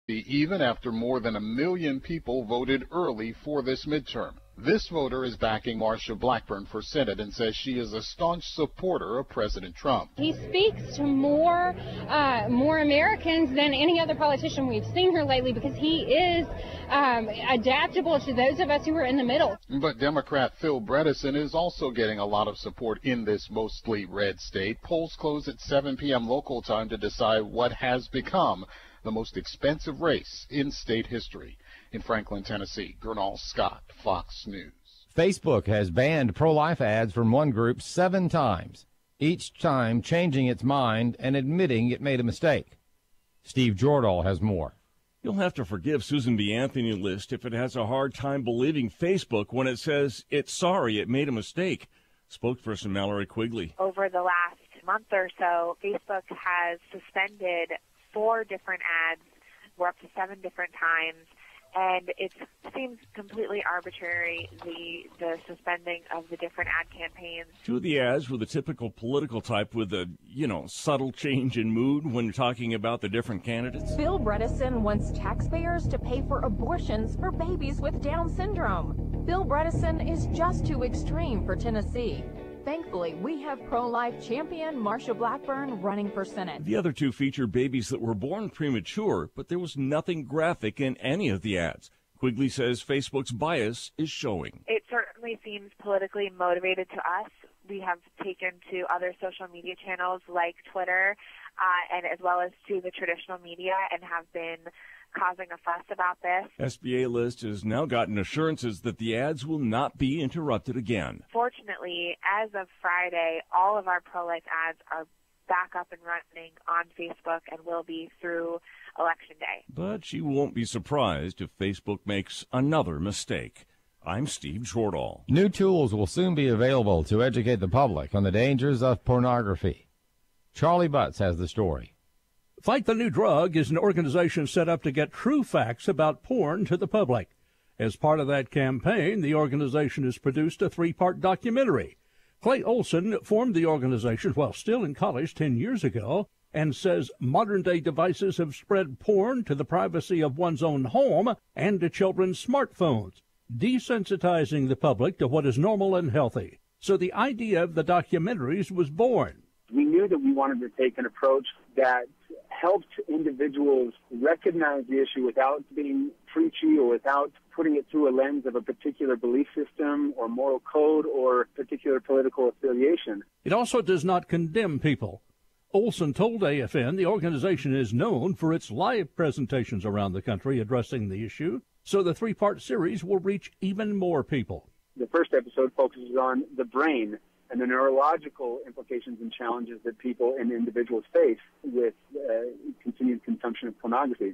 even after more than 1 million people voted early for this midterm. This voter is backing Marsha Blackburn for Senate and says she is a staunch supporter of President Trump. He speaks to more Americans than any other politician we've seen here lately because he is adaptable to those of us who are in the middle. But Democrat Phil Bredesen is also getting a lot of support in this mostly red state. Polls close at 7 p.m. local time to decide what has become the most expensive race in state history. In Franklin, Tennessee, Gernal Scott, Fox News. Facebook has banned pro-life ads from one group 7 times, each time changing its mind and admitting it made a mistake. Steve Jordahl has more. You'll have to forgive Susan B. Anthony List if it has a hard time believing Facebook when it says it's sorry it made a mistake. Spokesperson Mallory Quigley. Over the last month or so, Facebook has suspended 4 different ads. We're up to 7 different times. And it seems completely arbitrary, the suspending of the different ad campaigns. 2 of the ads were the typical political type with a, subtle change in mood when talking about the different candidates. Bill Bredesen wants taxpayers to pay for abortions for babies with Down syndrome. Bill Bredesen is just too extreme for Tennessee. Thankfully, we have pro-life champion Marsha Blackburn running for Senate. The other 2 feature babies that were born premature, but there was nothing graphic in any of the ads. Quigley says Facebook's bias is showing. It certainly seems politically motivated to us. We have taken to other social media channels like Twitter and as well as to the traditional media and have been causing a fuss about this. SBA List has now gotten assurances that the ads will not be interrupted again. Fortunately, as of Friday, all of our pro-life ads are back up and running on Facebook and will be through Election Day. But she won't be surprised if Facebook makes another mistake. I'm Steve Jordahl. New tools will soon be available to educate the public on the dangers of pornography. Charlie Butts has the story. Fight the New Drug is an organization set up to get true facts about porn to the public. As part of that campaign, the organization has produced a 3-part documentary. Clay Olson formed the organization while still in college 10 years ago and says modern-day devices have spread porn to the privacy of one's own home and to children's smartphones, desensitizing the public to what is normal and healthy. So the idea of the documentaries was born. We knew that we wanted to take an approach that helped individuals recognize the issue without being preachy or without putting it through a lens of a particular belief system or moral code or particular political affiliation. It also does not condemn people. Olson told AFN the organization is known for its live presentations around the country addressing the issue, so the 3-part series will reach even more people. The first episode focuses on the brain and the neurological implications and challenges that people and individuals face with continued consumption of pornography.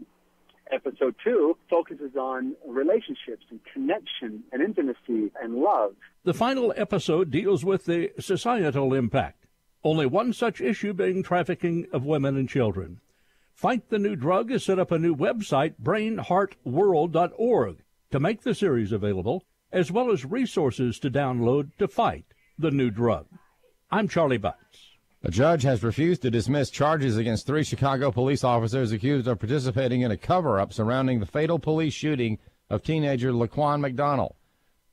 Episode 2 focuses on relationships and connection and intimacy and love. The final episode deals with the societal impact. Only one such issue being trafficking of women and children. Fight the New Drug has set up a new website, brainheartworld.org, to make the series available, as well as resources to download to fight the New Drug. I'm Charlie Butts. A judge has refused to dismiss charges against 3 Chicago police officers accused of participating in a cover-up surrounding the fatal police shooting of teenager Laquan McDonald.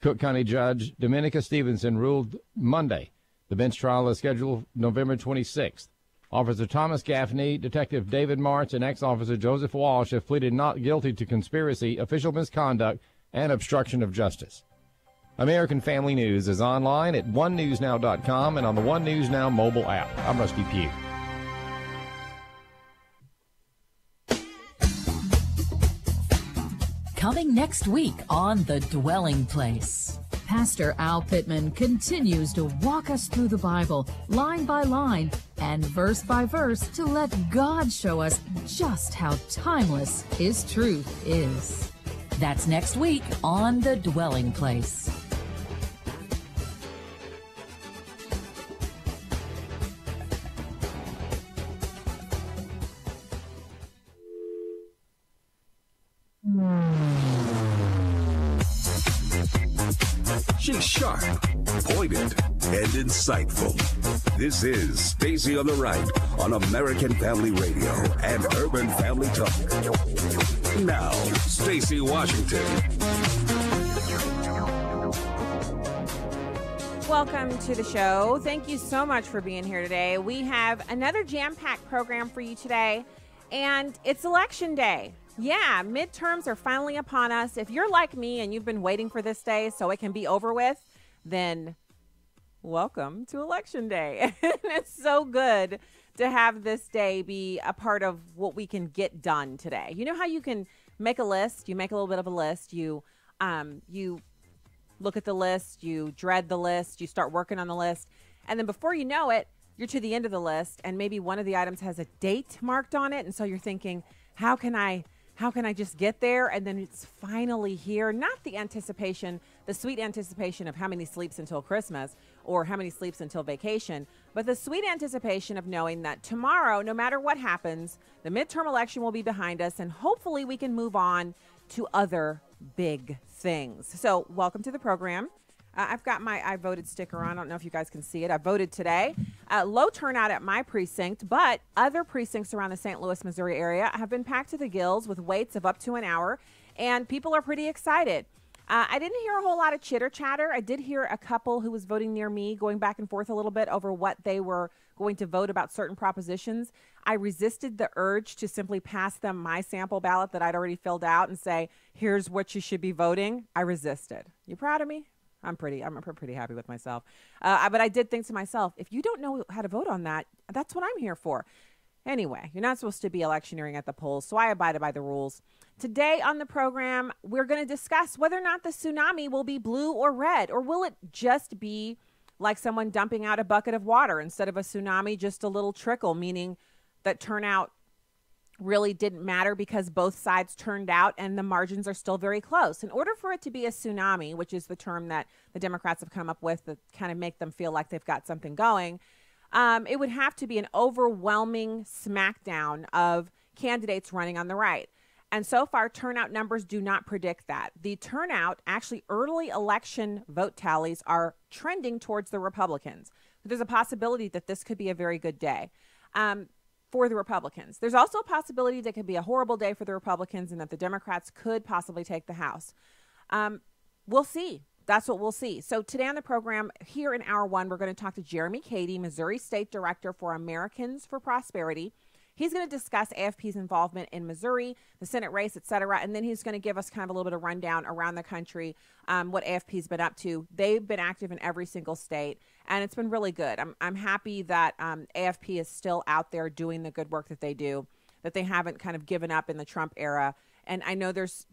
Cook County Judge Dominica Stevenson ruled Monday. The bench trial is scheduled November 26th. Officer Thomas Gaffney, Detective David March, and ex-officer Joseph Walsh have pleaded not guilty to conspiracy, official misconduct, and obstruction of justice. American Family News is online at onenewsnow.com and on the One News Now mobile app. I'm Rusty Pugh. Coming next week on The Dwelling Place. Pastor Al Pittman continues to walk us through the Bible, line by line and verse by verse, to let God show us just how timeless His truth is. That's next week on The Dwelling Place. She's sharp, pointed, and insightful. This is Stacy on the Right on American Family Radio and Urban Family Talk. Now, Stacey Washington. Welcome to the show. Thank you so much for being here today. We have another jam-packed program for you today, and it's Election Day. Yeah, midterms are finally upon us. If you're like me and you've been waiting for this day so it can be over with, then welcome to Election Day. It's so good to have this day be a part of what we can get done today. You know how you can make a list? You make a little bit of a list. You look at the list. You dread the list. You start working on the list. And then before you know it, you're to the end of the list. And maybe one of the items has a date marked on it. And so you're thinking, how can I just get there? And then it's finally here. Not the anticipation, the sweet anticipation of how many sleeps until Christmas or how many sleeps until vacation, but the sweet anticipation of knowing that tomorrow, no matter what happens, the midterm election will be behind us, and hopefully we can move on to other big things. So welcome to the program. I've got my I voted sticker on. I don't know if you guys can see it. I voted today. Low turnout at my precinct, but other precincts around the St. Louis, Missouri area have been packed to the gills with waits of up to an hour, and people are pretty excited. I didn't hear a whole lot of chitter chatter. I did hear a couple who was voting near me going back and forth a little bit over what they were going to vote about certain propositions. I resisted the urge to simply pass them my sample ballot that I'd already filled out and say, here's what you should be voting. I resisted. You proud of me? I'm pretty happy with myself. But I did think to myself, if you don't know how to vote on that, that's what I'm here for. Anyway, you're not supposed to be electioneering at the polls, so I abided by the rules. Today on the program, we're going to discuss whether or not the tsunami will be blue or red, or will it just be like someone dumping out a bucket of water instead of a tsunami, just a little trickle, meaning that turnout really didn't matter because both sides turned out and the margins are still very close. In order for it to be a tsunami, which is the term that the Democrats have come up with to kind of make them feel like they've got something going, it would have to be an overwhelming smackdown of candidates running on the right. And so far, turnout numbers do not predict that. The turnout, actually early election vote tallies are trending towards the Republicans. There's a possibility that this could be a very good day for the Republicans. There's also a possibility that it could be a horrible day for the Republicans and that the Democrats could possibly take the House. We'll see. That's what we'll see. So today on the program, here in hour one, we're going to talk to Jeremy Cady, Missouri State Director for Americans for Prosperity. He's going to discuss AFP's involvement in Missouri, the Senate race, et cetera, and then he's going to give us kind of a little bit of rundown around the country, what AFP's been up to. They've been active in every single state, and it's been really good. I'm happy that AFP is still out there doing the good work that they do, that they haven't kind of given up in the Trump era. And I know there's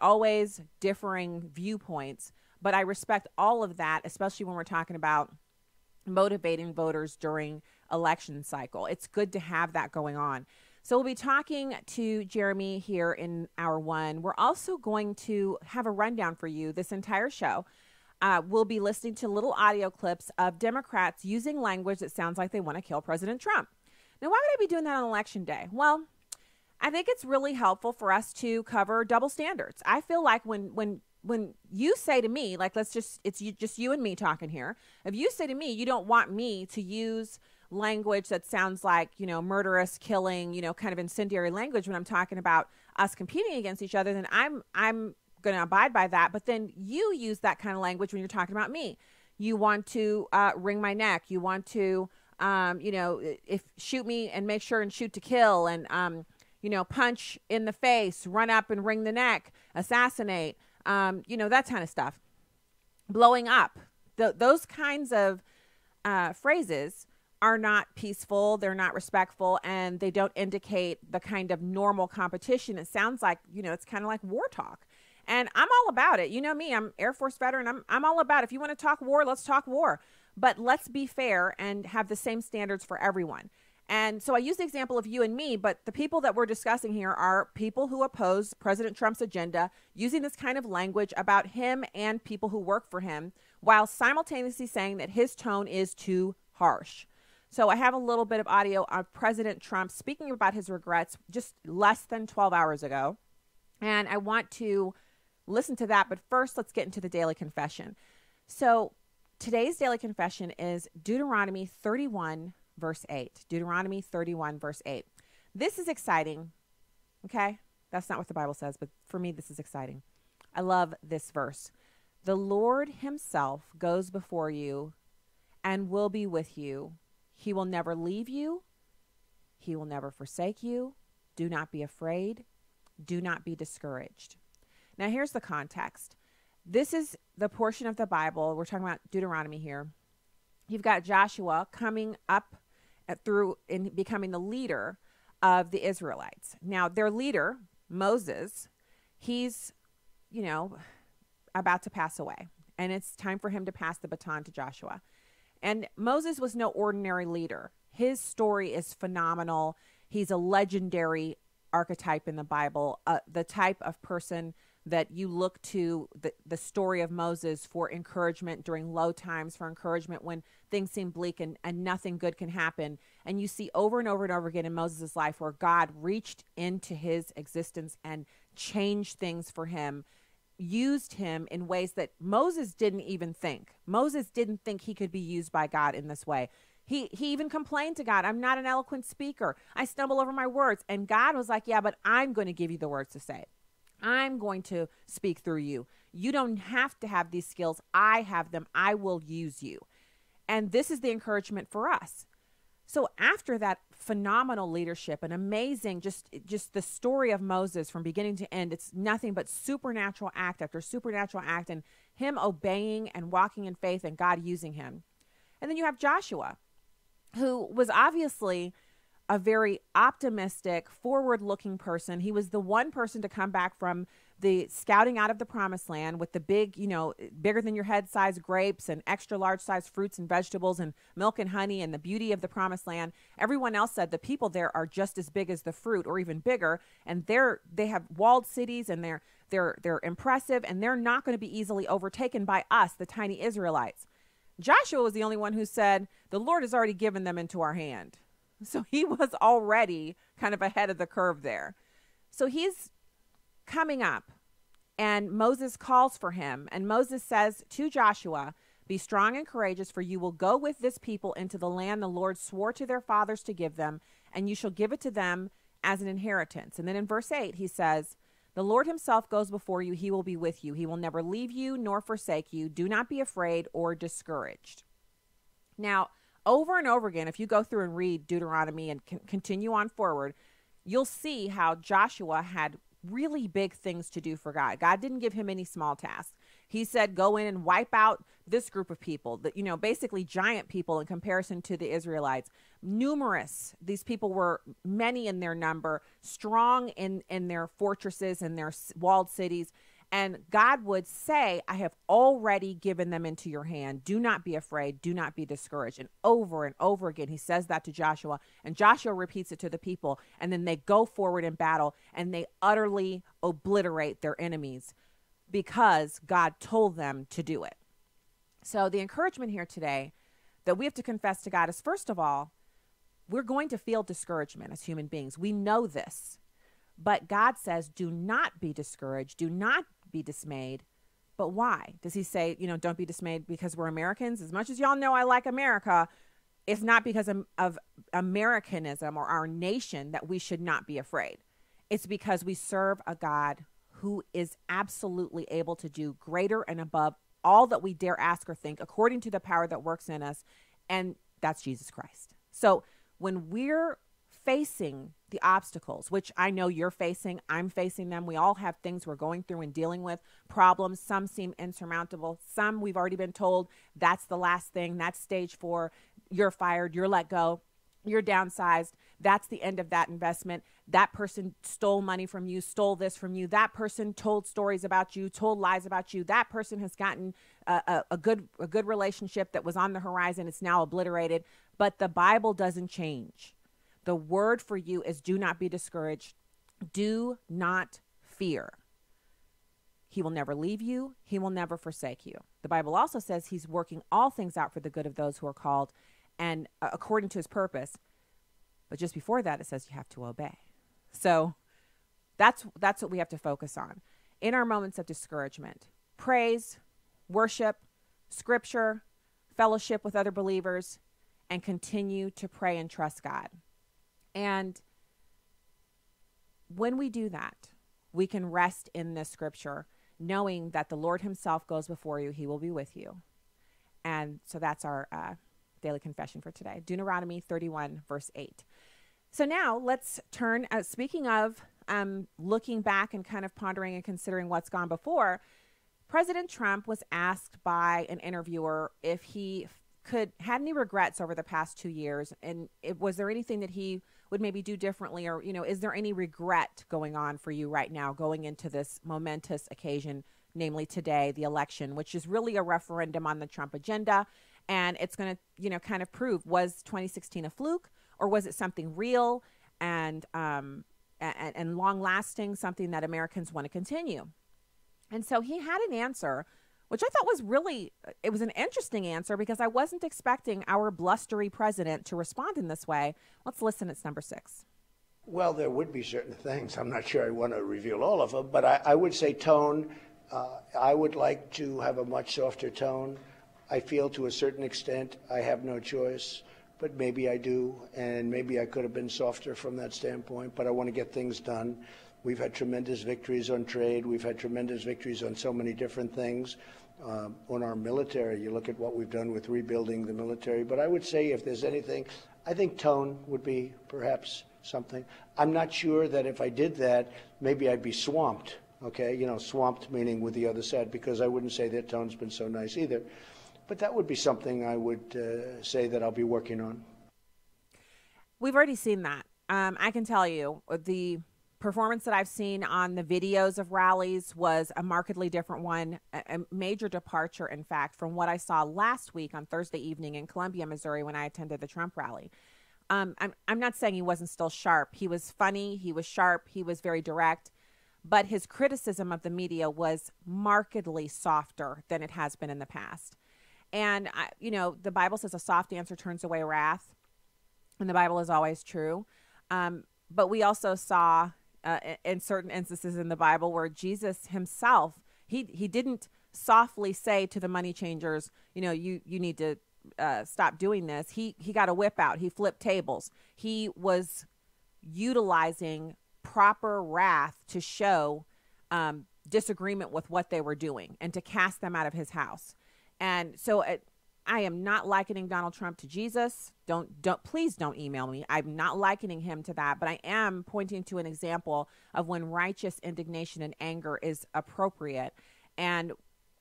always differing viewpoints, but I respect all of that, especially when we're talking about motivating voters during election cycle. It's good to have that going on. So we'll be talking to Jeremy here in hour one. We're also going to have a rundown for you this entire show. We'll be listening to little audio clips of Democrats using language that sounds like they want to kill President Trump. Now, why would I be doing that on Election Day? Well, I think it's really helpful for us to cover double standards. I feel like when you say to me, like, it's just you and me talking here. If you say to me, you don't want me to use language that sounds like, murderous, killing, kind of incendiary language when I'm talking about us competing against each other, then I'm going to abide by that. But then you use that kind of language when you're talking about me. You want to wring my neck. You want to, if shoot me and make sure and shoot to kill and, punch in the face, run up and wring the neck, assassinate. That kind of stuff. Blowing up. Those kinds of phrases are not peaceful. They're not respectful, and they don't indicate the kind of normal competition. It sounds like, it's kind of like war talk. And I'm all about it. You know me, I'm Air Force veteran. I'm all about it. If you want to talk war, let's talk war. But let's be fair and have the same standards for everyone. And so I use the example of you and me, but the people that we're discussing here are people who oppose President Trump's agenda, using this kind of language about him and people who work for him, while simultaneously saying that his tone is too harsh. So I have a little bit of audio of President Trump speaking about his regrets just less than 12 hours ago. And I want to listen to that. But first, let's get into the daily confession. So today's daily confession is Deuteronomy 31, verse 8. Deuteronomy 31, verse 8. This is exciting. Okay? That's not what the Bible says, but for me, this is exciting. I love this verse. The Lord himself goes before you and will be with you. He will never leave you. He will never forsake you. Do not be afraid. Do not be discouraged. Now, here's the context. This is the portion of the Bible. We're talking about Deuteronomy here. You've got Joshua coming up through and becoming the leader of the Israelites. Now, their leader, Moses, he's, about to pass away. And it's time for him to pass the baton to Joshua. And Moses was no ordinary leader. His story is phenomenal. He's a legendary archetype in the Bible, the type of person that you look to the story of Moses for encouragement during low times, for encouragement when things seem bleak and nothing good can happen. And you see over and over and over again in Moses' life where God reached into his existence and changed things for him, used him in ways that Moses didn't even think. Moses didn't think he could be used by God in this way. He even complained to God, I'm not an eloquent speaker. I stumble over my words. And God was like, yeah, but I'm going to give you the words to say. I'm going to speak through you. You don't have to have these skills. I have them. I will use you. And this is the encouragement for us. So after that phenomenal leadership, an amazing, just the story of Moses from beginning to end, it's nothing but supernatural act after supernatural act and him obeying and walking in faith and God using him. And then you have Joshua, who was obviously a very optimistic, forward-looking person. He was the one person to come back from the scouting out of the promised land with the big, bigger than your head size grapes and extra large size fruits and vegetables and milk and honey and the beauty of the promised land. Everyone else said the people there are just as big as the fruit or even bigger. And they have walled cities and they're impressive and they're not going to be easily overtaken by us, the tiny Israelites. Joshua was the only one who said, the Lord has already given them into our hand. So he was already kind of ahead of the curve there. So he's coming up and Moses calls for him. And Moses says to Joshua, be strong and courageous, for you will go with this people into the land the Lord swore to their fathers to give them, and you shall give it to them as an inheritance. And then in verse 8, he says, the Lord himself goes before you. He will be with you. He will never leave you nor forsake you. Do not be afraid or discouraged. Now, over and over again, if you go through and read Deuteronomy and continue on forward, you'll see how Joshua had really big things to do for God. God didn't give him any small tasks. He said, go in and wipe out this group of people, that, basically giant people in comparison to the Israelites. Numerous. These people were many in their number, strong in their fortresses and their walled cities. And God would say, I have already given them into your hand. Do not be afraid. Do not be discouraged. And over again, he says that to Joshua. And Joshua repeats it to the people. And then they go forward in battle and they utterly obliterate their enemies because God told them to do it. So the encouragement here today that we have to confess to God is, first of all, we're going to feel discouragement as human beings. We know this. But God says, do not be discouraged. Do not be dismayed. But why? Does he say, don't be dismayed because we're Americans? As much as y'all know I like America, it's not because of Americanism or our nation that we should not be afraid. It's because we serve a God who is absolutely able to do greater and above all that we dare ask or think according to the power that works in us. And that's Jesus Christ. So when we're facing the obstacles, which I know you're facing, I'm facing them. We all have things we're going through and dealing with, problems. Some seem insurmountable. Some we've already been told that's the last thing. That's stage 4. You're fired. You're let go. You're downsized. That's the end of that investment. That person stole money from you, stole this from you. That person told stories about you, told lies about you. That person has gotten a good relationship that was on the horizon. It's now obliterated. But the Bible doesn't change. The word for you is do not be discouraged. Do not fear. He will never leave you. He will never forsake you. The Bible also says he's working all things out for the good of those who are called and according to his purpose. But just before that, it says you have to obey. So that's what we have to focus on. In our moments of discouragement, praise, worship, scripture, fellowship with other believers, and continue to pray and trust God. And when we do that, we can rest in this scripture, knowing that the Lord himself goes before you. He will be with you. And so that's our daily confession for today. Deuteronomy 31, verse 8. So now let's turn, speaking of looking back and kind of pondering and considering what's gone before, President Trump was asked by an interviewer if he had any regrets over the past 2 years, and was there anything that he would maybe do differently, or, is there any regret going on for you right now going into this momentous occasion, namely today, the election, which is really a referendum on the Trump agenda, and it's going to, kind of prove, was 2016 a fluke, or was it something real and long-lasting, something that Americans want to continue? And so he had an answer, which I thought it was an interesting answer, because I wasn't expecting our blustery president to respond in this way. Let's listen. It's number 6. Well, there would be certain things. I'm not sure I want to reveal all of them, but I would say tone. I would like to have a much softer tone. I feel to a certain extent I have no choice, but maybe I do, and maybe I could have been softer from that standpoint, but I want to get things done. We've had tremendous victories on trade. We've had tremendous victories on so many different things. On our military, you look at what we've done with rebuilding the military. But I would say if there's anything, I think tone would be perhaps something. I'm not sure that if I did that, maybe I'd be swamped, okay? Swamped meaning with the other side, because I wouldn't say that tone's been so nice either. But that would be something I would say that I'll be working on. We've already seen that. I can tell you the performance that I've seen on the videos of rallies was a markedly different one, a major departure, in fact, from what I saw last week on Thursday evening in Columbia, Missouri, when I attended the Trump rally. I'm not saying he wasn't still sharp. He was funny. He was sharp. He was very direct. But his criticism of the media was markedly softer than it has been in the past. And, the Bible says a soft answer turns away wrath. And the Bible is always true. But we also saw in certain instances in the Bible where Jesus himself, he didn't softly say to the money changers, you need to stop doing this. He got a whip out. He flipped tables. He was utilizing proper wrath to show disagreement with what they were doing and to cast them out of his house. And so I am not likening Donald Trump to Jesus. Please don't email me. I'm not likening him to that, but I am pointing to an example of when righteous indignation and anger is appropriate. And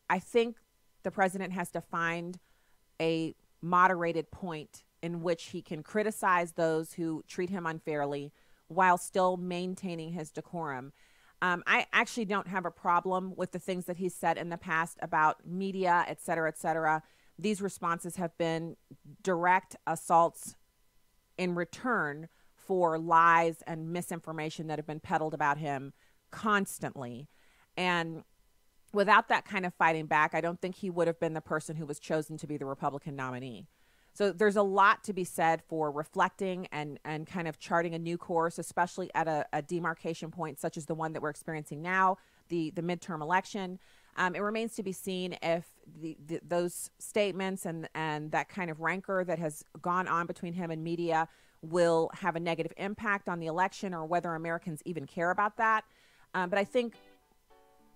I think the president has to find a moderated point in which he can criticize those who treat him unfairly while still maintaining his decorum. I actually don't have a problem with the things that he's said in the past about media, et cetera, et cetera. These responses have been direct assaults in return for lies and misinformation that have been peddled about him constantly. And without that kind of fighting back, I don't think he would have been the person who was chosen to be the Republican nominee. So there's a lot to be said for reflecting and kind of charting a new course, especially at a demarcation point such as the one that we're experiencing now, the midterm election. It remains to be seen if those statements and that kind of rancor that has gone on between him and media will have a negative impact on the election, or whether Americans even care about that. But I think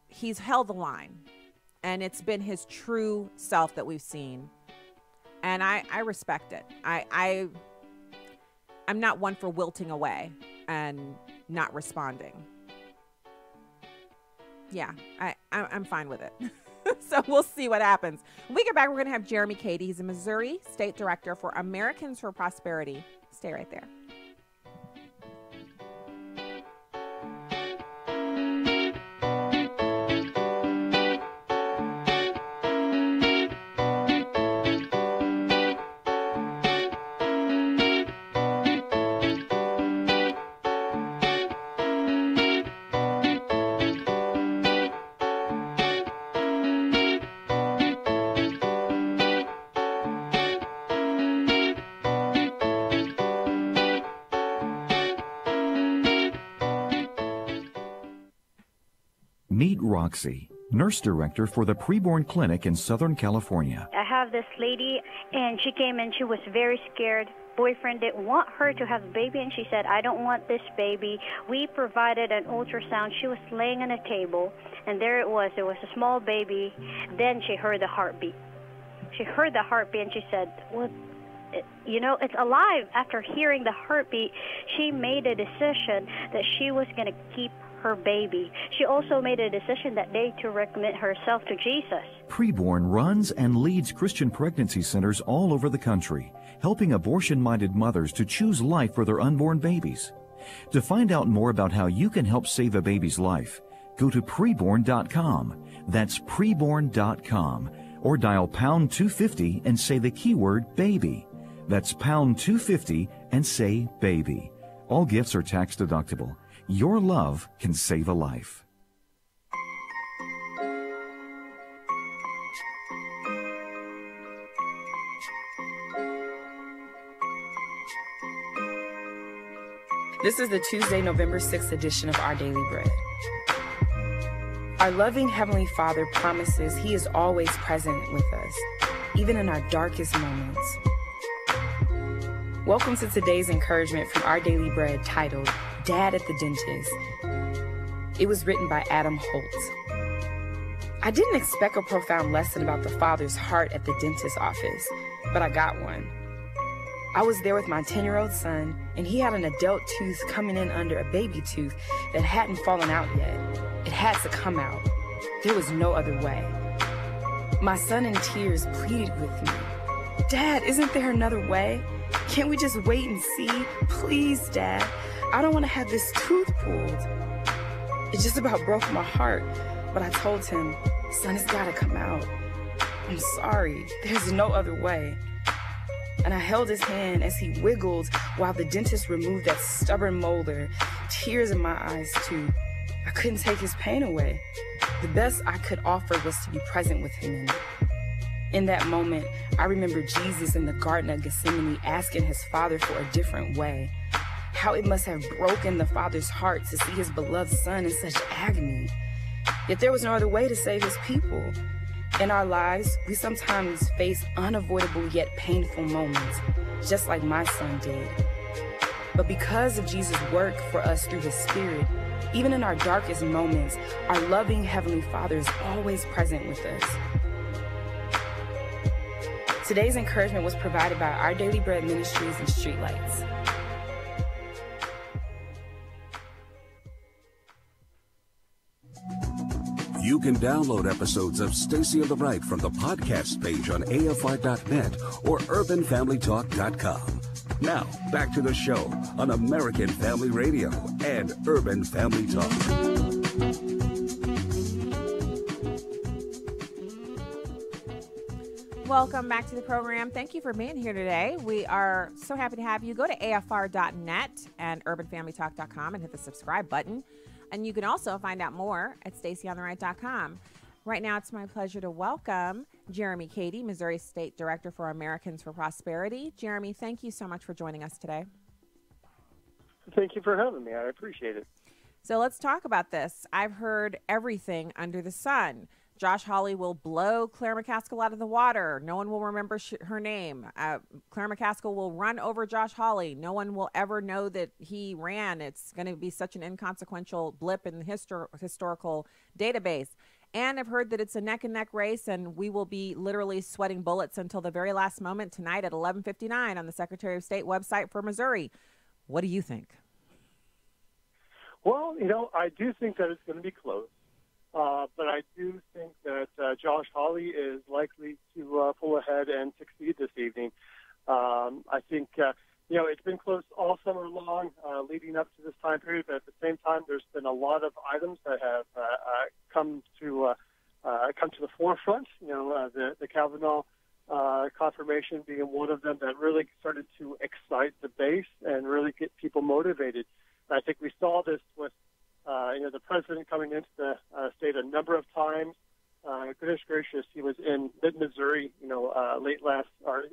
he's held the line, and it's been his true self that we've seen. And I respect it. I'm not one for wilting away and not responding. Yeah, I'm fine with it. So we'll see what happens. When we get back, we're going to have Jeremy Cady. He's a Missouri State Director for Americans for Prosperity. Stay right there. Meet Roxy, nurse director for the preborn clinic in Southern California. I have this lady, and she came and she was very scared boyfriend didn't want her to have a baby, and she said, I don't want this baby. We provided an ultrasound. She was laying on a table, and there it was. It was a small baby. Then she heard the heartbeat. She heard the heartbeat, and she said, well, you know, it's alive. After hearing the heartbeat, she made a decision that she was going to keep her baby. She also made a decision that day to recommit herself to Jesus. Preborn runs and leads Christian pregnancy centers all over the country, helping abortion-minded mothers to choose life for their unborn babies. To find out more about how you can help save a baby's life, go to preborn.com. That's preborn.com. Or dial pound 250 and say the keyword baby. That's pound 250 and say baby. All gifts are tax deductible. Your love can save a life. This is the Tuesday, November 6th edition of Our Daily Bread. Our loving Heavenly Father promises He is always present with us, even in our darkest moments. Welcome to today's encouragement from Our Daily Bread titled, Dad at the Dentist. It was written by Adam Holtz. I didn't expect a profound lesson about the father's heart at the dentist's office, but I got one. I was there with my 10-year-old son, and he had an adult tooth coming in under a baby tooth that hadn't fallen out yet. It had to come out. There was no other way. My son in tears pleaded with me, Dad, isn't there another way? Can't we just wait and see? Please, Dad. I don't want to have this tooth pulled. It just about broke my heart, but I told him, son, it's got to come out. I'm sorry. There's no other way. And I held his hand as he wiggled while the dentist removed that stubborn molar, tears in my eyes too. I couldn't take his pain away. The best I could offer was to be present with him in it. In that moment, I remember Jesus in the Garden of Gethsemane asking his Father for a different way. How it must have broken the Father's heart to see his beloved Son in such agony. Yet there was no other way to save his people. In our lives, we sometimes face unavoidable yet painful moments, just like my son did. But because of Jesus' work for us through his Spirit, even in our darkest moments, our loving Heavenly Father is always present with us. Today's encouragement was provided by Our Daily Bread Ministries and Streetlights. You can download episodes of Stacy on the Right from the podcast page on AFR.net or UrbanFamilyTalk.com. Now, back to the show on American Family Radio and Urban Family Talk. Welcome back to the program. Thank you for being here today. We are so happy to have you. Go to AFR.net and UrbanFamilyTalk.com and hit the subscribe button. And you can also find out more at StacyOnTheRight.com. Right now, it's my pleasure to welcome Jeremy Cady, Missouri State Director for Americans for Prosperity. Jeremy, thank you so much for joining us today. Thank you for having me. I appreciate it. So let's talk about this. I've heard everything under the sun. Josh Hawley will blow Claire McCaskill out of the water. No one will remember her name. Claire McCaskill will run over Josh Hawley. No one will ever know that he ran. It's going to be such an inconsequential blip in the historical database. And I've heard that it's a neck-and-neck race, and we will be literally sweating bullets until the very last moment tonight at 11:59 on the Secretary of State website for Missouri. What do you think? Well, I do think that it's going to be close. But I do think that Josh Hawley is likely to pull ahead and succeed this evening. I think, it's been close all summer long leading up to this time period, but at the same time, there's been a lot of items that have come to the forefront. The Kavanaugh confirmation being one of them that really started to excite the base and really get people motivated. And I think we saw this with the president coming into the state a number of times. Goodness gracious, he was in mid-Missouri, late last or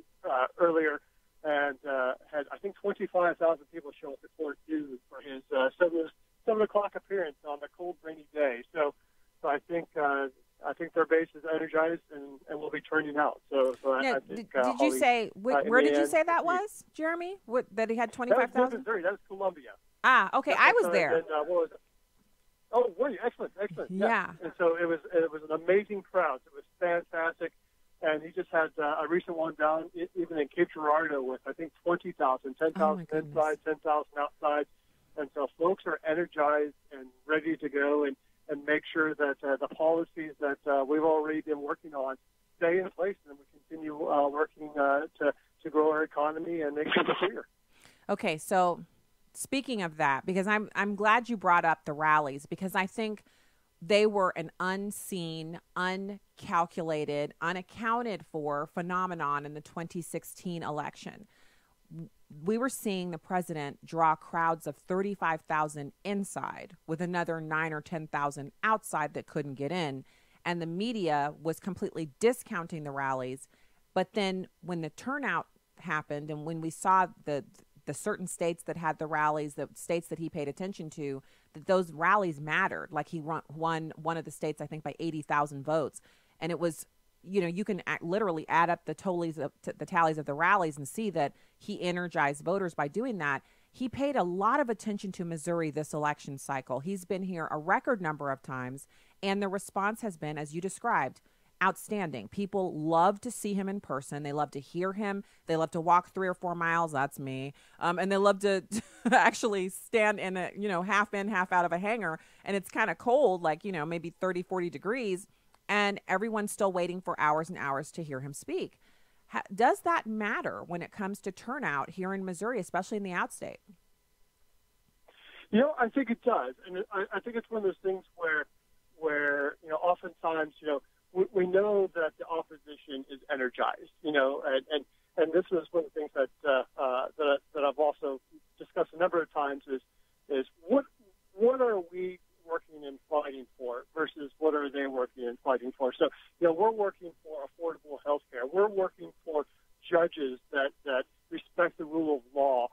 earlier, and had, I think, 25,000 people show up at Fort News for his 7 o'clock appearance on a cold, rainy day. So I think I think their base is energized and will be turning out. So now, I think. Did you say where did you say that was, Jeremy? That he had 25,000? That was Missouri. That was Columbia. Ah, okay. I was there. What was it? Oh, were you? Excellent. Yeah. And so it was an amazing crowd. It was fantastic. And he just had a recent one down even in Cape Girardeau with, I think, 20,000, 10,000 inside, 10,000 outside. And so folks are energized and ready to go and make sure that the policies that we've already been working on stay in place, and we continue working to grow our economy and make things clear. Okay, so speaking of that, because I'm glad you brought up the rallies, because I think they were an unseen, uncalculated, unaccounted for phenomenon in the 2016 election. We were seeing the president draw crowds of 35,000 inside with another 9 or 10,000 outside that couldn't get in. And the media was completely discounting the rallies. But then when the turnout happened and when we saw the certain states that had the rallies, the states that he paid attention to, that those rallies mattered. Like he won one of the states, I think, by 80,000 votes. And it was, you can literally add up the tallies of the rallies and see that he energized voters by doing that. He paid a lot of attention to Missouri this election cycle. He's been here a record number of times, and the response has been, as you described, outstanding. People love to see him in person. They love to hear him. They love to walk 3 or 4 miles. That's me. And they love to actually stand in a, half in, half out of a hangar. And it's kind of cold, like, maybe 30, 40 degrees. And everyone's still waiting for hours and hours to hear him speak. Does that matter when it comes to turnout here in Missouri, especially in the outstate? I think it does. And I think it's one of those things where oftentimes, we know that the opposition is energized, and this is one of the things that I've also discussed a number of times is what are we working and fighting for versus what are they working and fighting for? So, we're working for affordable health care. We're working for judges that respect the rule of law.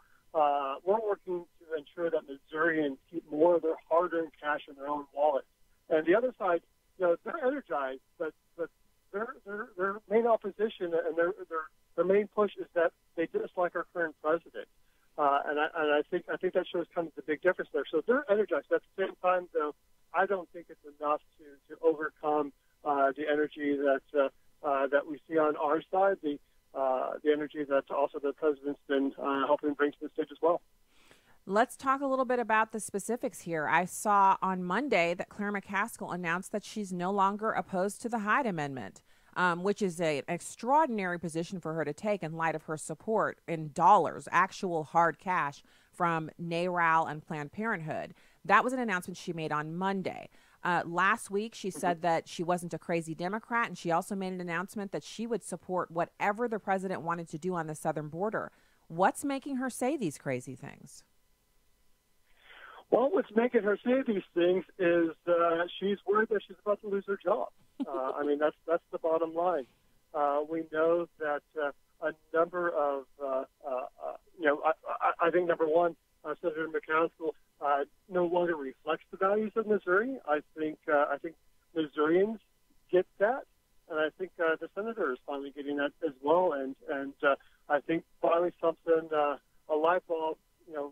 We're working to ensure that Missourians keep more of their hard-earned cash in their own wallet. And the other side, they're energized, but their main opposition and their main push is that they dislike our current president. And I think that shows kind of the big difference there. So they're energized. At the same time, though, I don't think it's enough to overcome the energy that we see on our side, the energy that also the president's been helping bring to the stage as well. Let's talk a little bit about the specifics here. I saw on Monday that Claire McCaskill announced that she's no longer opposed to the Hyde Amendment, which is an extraordinary position for her to take in light of her support in dollars, actual hard cash, from NARAL and Planned Parenthood. That was an announcement she made on Monday. Last week, she said that she wasn't a crazy Democrat, and she also made an announcement that she would support whatever the president wanted to do on the southern border. What's making her say these crazy things? Well, what's making her say these things is she's worried that she's about to lose her job. That's the bottom line. We know that a number of, I think number one, Senator McCaskill no longer reflects the values of Missouri. I think Missourians get that, and I think the senator is finally getting that as well. And I think finally something, a light bulb,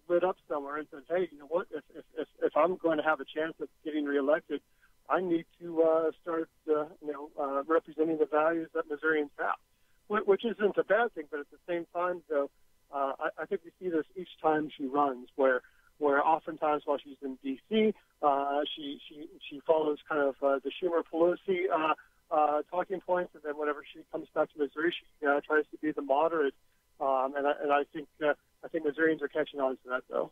lit up somewhere and said, hey, you know what? If I'm going to have a chance of getting reelected, I need to start, representing the values that Missourians have, which isn't a bad thing. But at the same time, though, I think we see this each time she runs, where oftentimes while she's in D.C., she follows kind of the Schumer-Pelosi talking points, and then whenever she comes back to Missouri, she tries to be the moderate. And I think Missourians are catching on to that, though.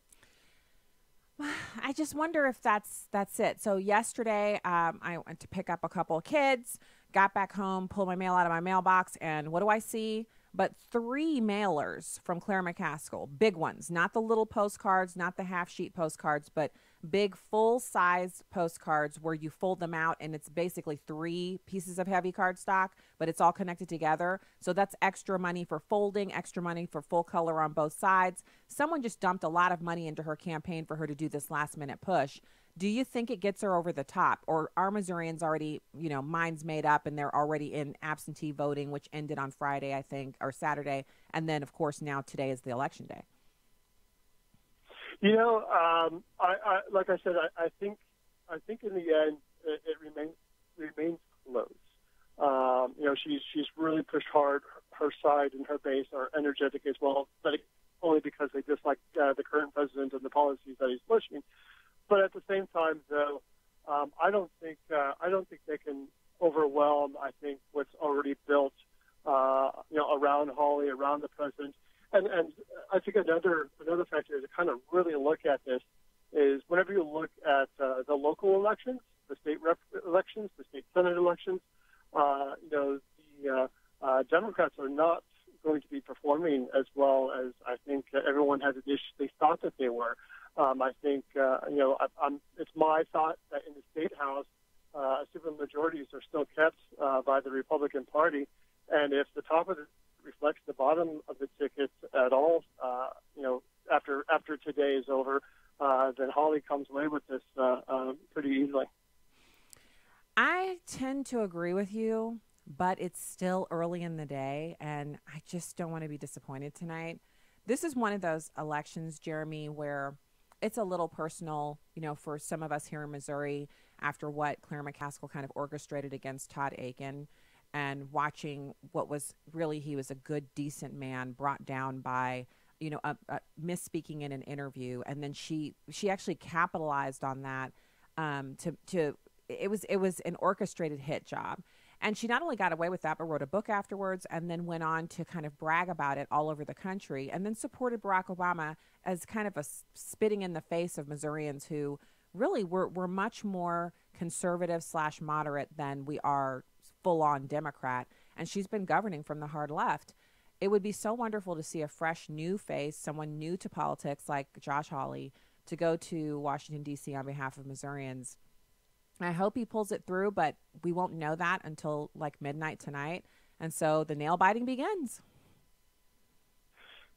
I just wonder if that's it. So yesterday, I went to pick up a couple of kids, got back home, pulled my mail out of my mailbox, and what do I see? But 3 mailers from Claire McCaskill, big ones, not the little postcards, not the half-sheet postcards, but big full-size postcards where you fold them out, and it's basically 3 pieces of heavy cardstock, but it's all connected together. So that's extra money for folding, extra money for full color on both sides. Someone just dumped a lot of money into her campaign for her to do this last-minute push. Do you think it gets her over the top, or are Missourians already, minds made up and they're already in absentee voting, which ended on Friday, I think, or Saturday, and then of course now today is the election day? I like I said, I think in the end it remains close. She's really pushed hard. Her side and her base are energetic as well, but only because they dislike the current president and the policies that he's pushing. But at the same time, though, I don't think they can overwhelm. I think what's already built, around Hawley, around the president, and I think another factor to kind of really look at this is whenever you look at the local elections, the state rep elections, the state senate elections, the Democrats are not going to be performing as well as I think everyone had initially thought that they were. I think, it's my thought that in the state house, super majorities are still kept by the Republican Party, and if the top of it reflects the bottom of the ticket at all, after today is over, then Hawley comes away with this pretty easily. I tend to agree with you, but it's still early in the day, and I just don't want to be disappointed tonight. This is one of those elections, Jeremy, where it's a little personal, for some of us here in Missouri after what Claire McCaskill kind of orchestrated against Todd Aiken, and watching what was really, he was a good, decent man brought down by, misspeaking in an interview. And then she actually capitalized on that it was an orchestrated hit job. And she not only got away with that, but wrote a book afterwards and then went on to kind of brag about it all over the country, and then supported Barack Obama as kind of a spitting in the face of Missourians who really were much more conservative / moderate than we are full-on Democrat. And she's been governing from the hard left. It would be so wonderful to see a fresh new face, someone new to politics like Josh Hawley, to go to Washington, D.C. on behalf of Missourians. I hope he pulls it through, but we won't know that until like midnight tonight. And so the nail biting begins.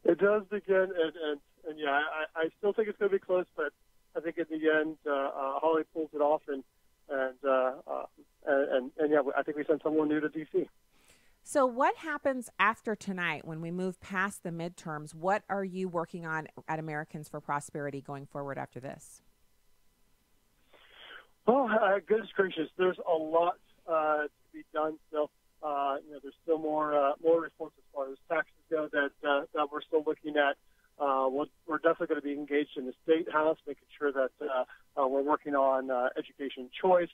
It does begin, and yeah, I still think it's going to be close, but I think in the end, Hawley pulls it off, and yeah, I think we send someone new to D.C. So what happens after tonight when we move past the midterms? What are you working on at Americans for Prosperity going forward after this? Well, goodness gracious, there's a lot to be done still. There's still more reforms as far as taxes go that we're still looking at. We're definitely going to be engaged in the state house, making sure that we're working on education choice,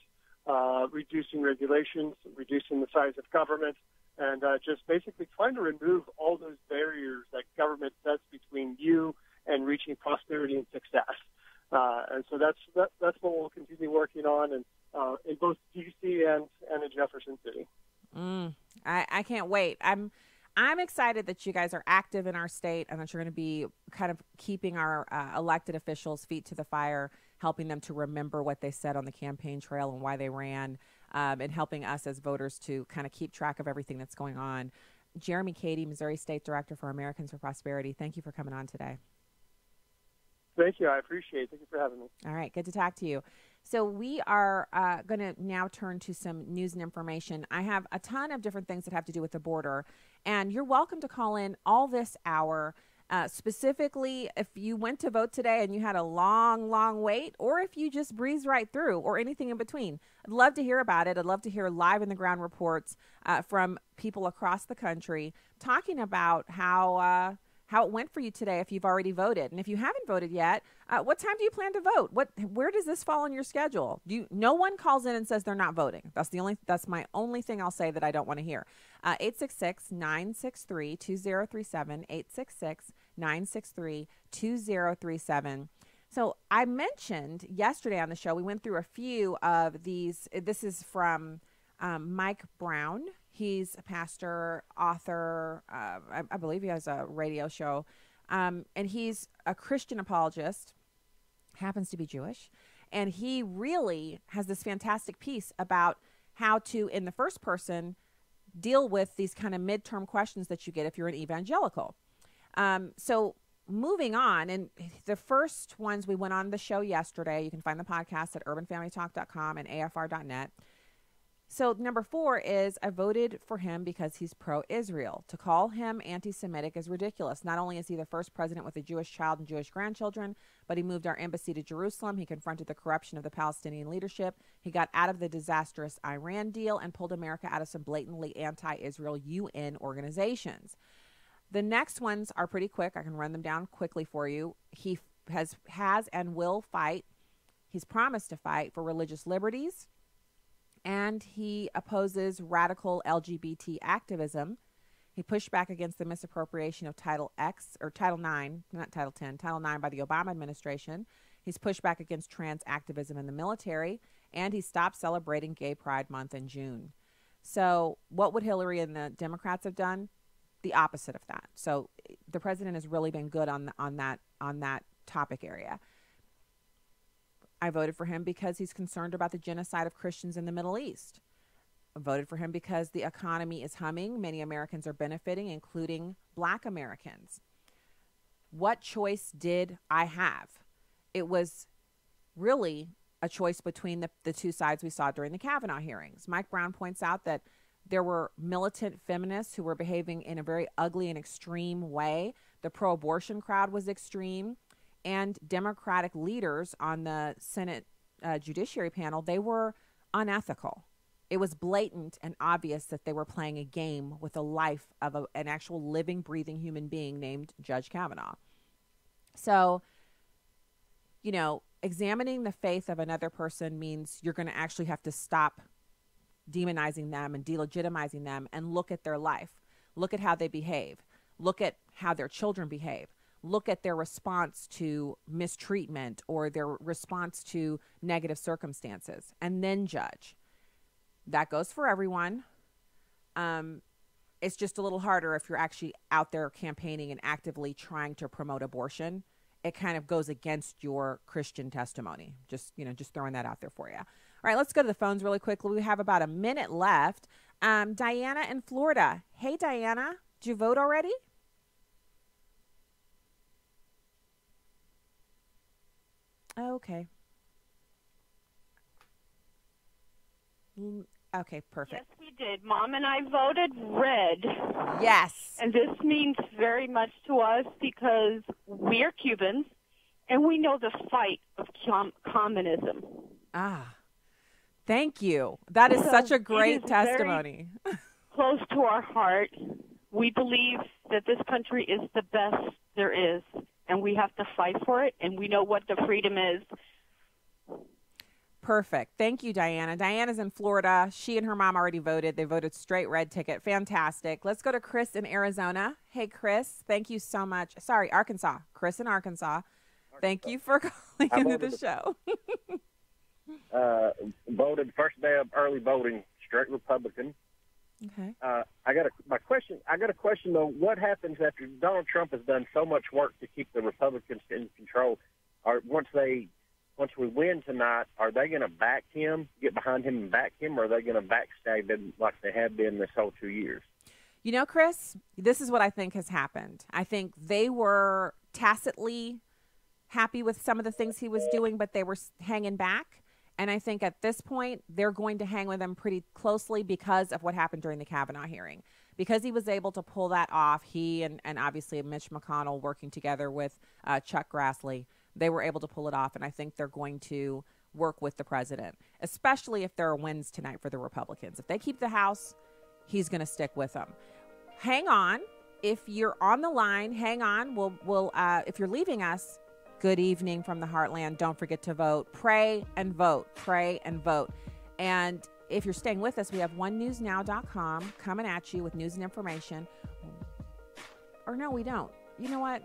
reducing regulations, reducing the size of government, and just basically trying to remove all those barriers that government sets between you and reaching prosperity and success. And so that's what we'll continue working on, and in both D.C. and in Jefferson City. I can't wait. I'm excited that you guys are active in our state and that you're going to be kind of keeping our elected officials' feet to the fire, helping them to remember what they said on the campaign trail and why they ran, and helping us as voters to kind of keep track of everything that's going on. Jeremy Cady, Missouri State Director for Americans for Prosperity, thank you for coming on today. Thank you. I appreciate it. Thank you for having me. All right. Good to talk to you. So we are going to now turn to some news and information. I have a ton of different things that have to do with the border, and you're welcome to call in all this hour. Specifically, if you went to vote today and you had a long wait, or if you just breezed right through, or anything in between. I'd love to hear about it. I'd love to hear live in the ground reports from people across the country talking about how it went for you today if you've already voted. And if you haven't voted yet, what time do you plan to vote? Where does this fall on your schedule? No one calls in and says they're not voting. That's my only thing I'll say that I don't want to hear. 866-963-2037, 866-963-2037. So I mentioned yesterday on the show, we went through a few of these. This is from Mike Brown. He's a pastor, author. I believe he has a radio show. And he's a Christian apologist, happens to be Jewish. And he really has this fantastic piece about how to, in the first person, deal with these kind of midterm questions that you get if you're an evangelical. So moving on, and the first ones we went on the show yesterday. You can find the podcast at urbanfamilytalk.com and afr.net. So number 4 is I voted for him because he's pro-Israel. To call him anti-Semitic is ridiculous. Not only is he the first president with a Jewish child and Jewish grandchildren, but he moved our embassy to Jerusalem. He confronted the corruption of the Palestinian leadership. He got out of the disastrous Iran deal and pulled America out of some blatantly anti-Israel UN organizations. The next ones are pretty quick. I can run them down quickly for you. He has and will fight. He's promised to fight for religious liberties. And he opposes radical LGBT activism. He pushed back against the misappropriation of Title IX by the Obama administration. He's pushed back against trans activism in the military, and he stopped celebrating Gay Pride Month in June. So what would Hillary and the Democrats have done? The opposite of that. So the president has really been good on that topic area. I voted for him because he's concerned about the genocide of Christians in the Middle East. I voted for him because the economy is humming. Many Americans are benefiting, including Black Americans. What choice did I have? It was really a choice between the two sides we saw during the Kavanaugh hearings. Mike Brown points out that there were militant feminists who were behaving in a very ugly and extreme way. The pro-abortion crowd was extreme. And Democratic leaders on the Senate Judiciary panel, they were unethical. It was blatant and obvious that they were playing a game with the life of an actual living, breathing human being named Judge Kavanaugh. So, examining the faith of another person means you're going to actually have to stop demonizing them and delegitimizing them and look at their life. Look at how they behave. Look at how their children behave. Look at their response to mistreatment or their response to negative circumstances, and then judge. That goes for everyone. It's just a little harder if you're actually out there campaigning and actively trying to promote abortion. It kind of goes against your Christian testimony. Just throwing that out there for you. All right, let's go to the phones really quickly. We have about a minute left. Diana in Florida. Hey, Diana, did you vote already? Okay. Okay, perfect. Yes, we did. Mom and I voted red. Yes. And this means very much to us because we're Cubans and we know the fight of communism. Ah, thank you. That is such a great testimony. Very close to our heart. We believe that this country is the best there is. And we have to fight for it, and we know what the freedom is. Perfect. Thank you, Diana. Diana's in Florida. She and her mom already voted. They voted straight red ticket. Fantastic. Let's go to Chris in Arizona. Hey, Chris. Thank you so much. Sorry, Arkansas. Chris in Arkansas. Thank you for calling into the show. Voted first day of early voting, straight Republican. Okay. I got a question though. What happens after Donald Trump has done so much work to keep the Republicans in control? Or once we win tonight, are they going to back him, get behind him and back him, or are they going to backstab him like they have been this whole 2 years? Chris, this is what I think has happened. I think they were tacitly happy with some of the things he was doing, but they were hanging back. And I think at this point, they're going to hang with him pretty closely because of what happened during the Kavanaugh hearing. Because he was able to pull that off, he and obviously Mitch McConnell working together with Chuck Grassley, they were able to pull it off. And I think they're going to work with the president, especially if there are wins tonight for the Republicans. If they keep the House, he's going to stick with them. Hang on. If you're on the line, hang on. We'll if you're leaving us, good evening from the Heartland. Don't forget to vote. Pray and vote. Pray and vote. And if you're staying with us, we have onenewsnow.com coming at you with news and information. Or no, we don't. You know what?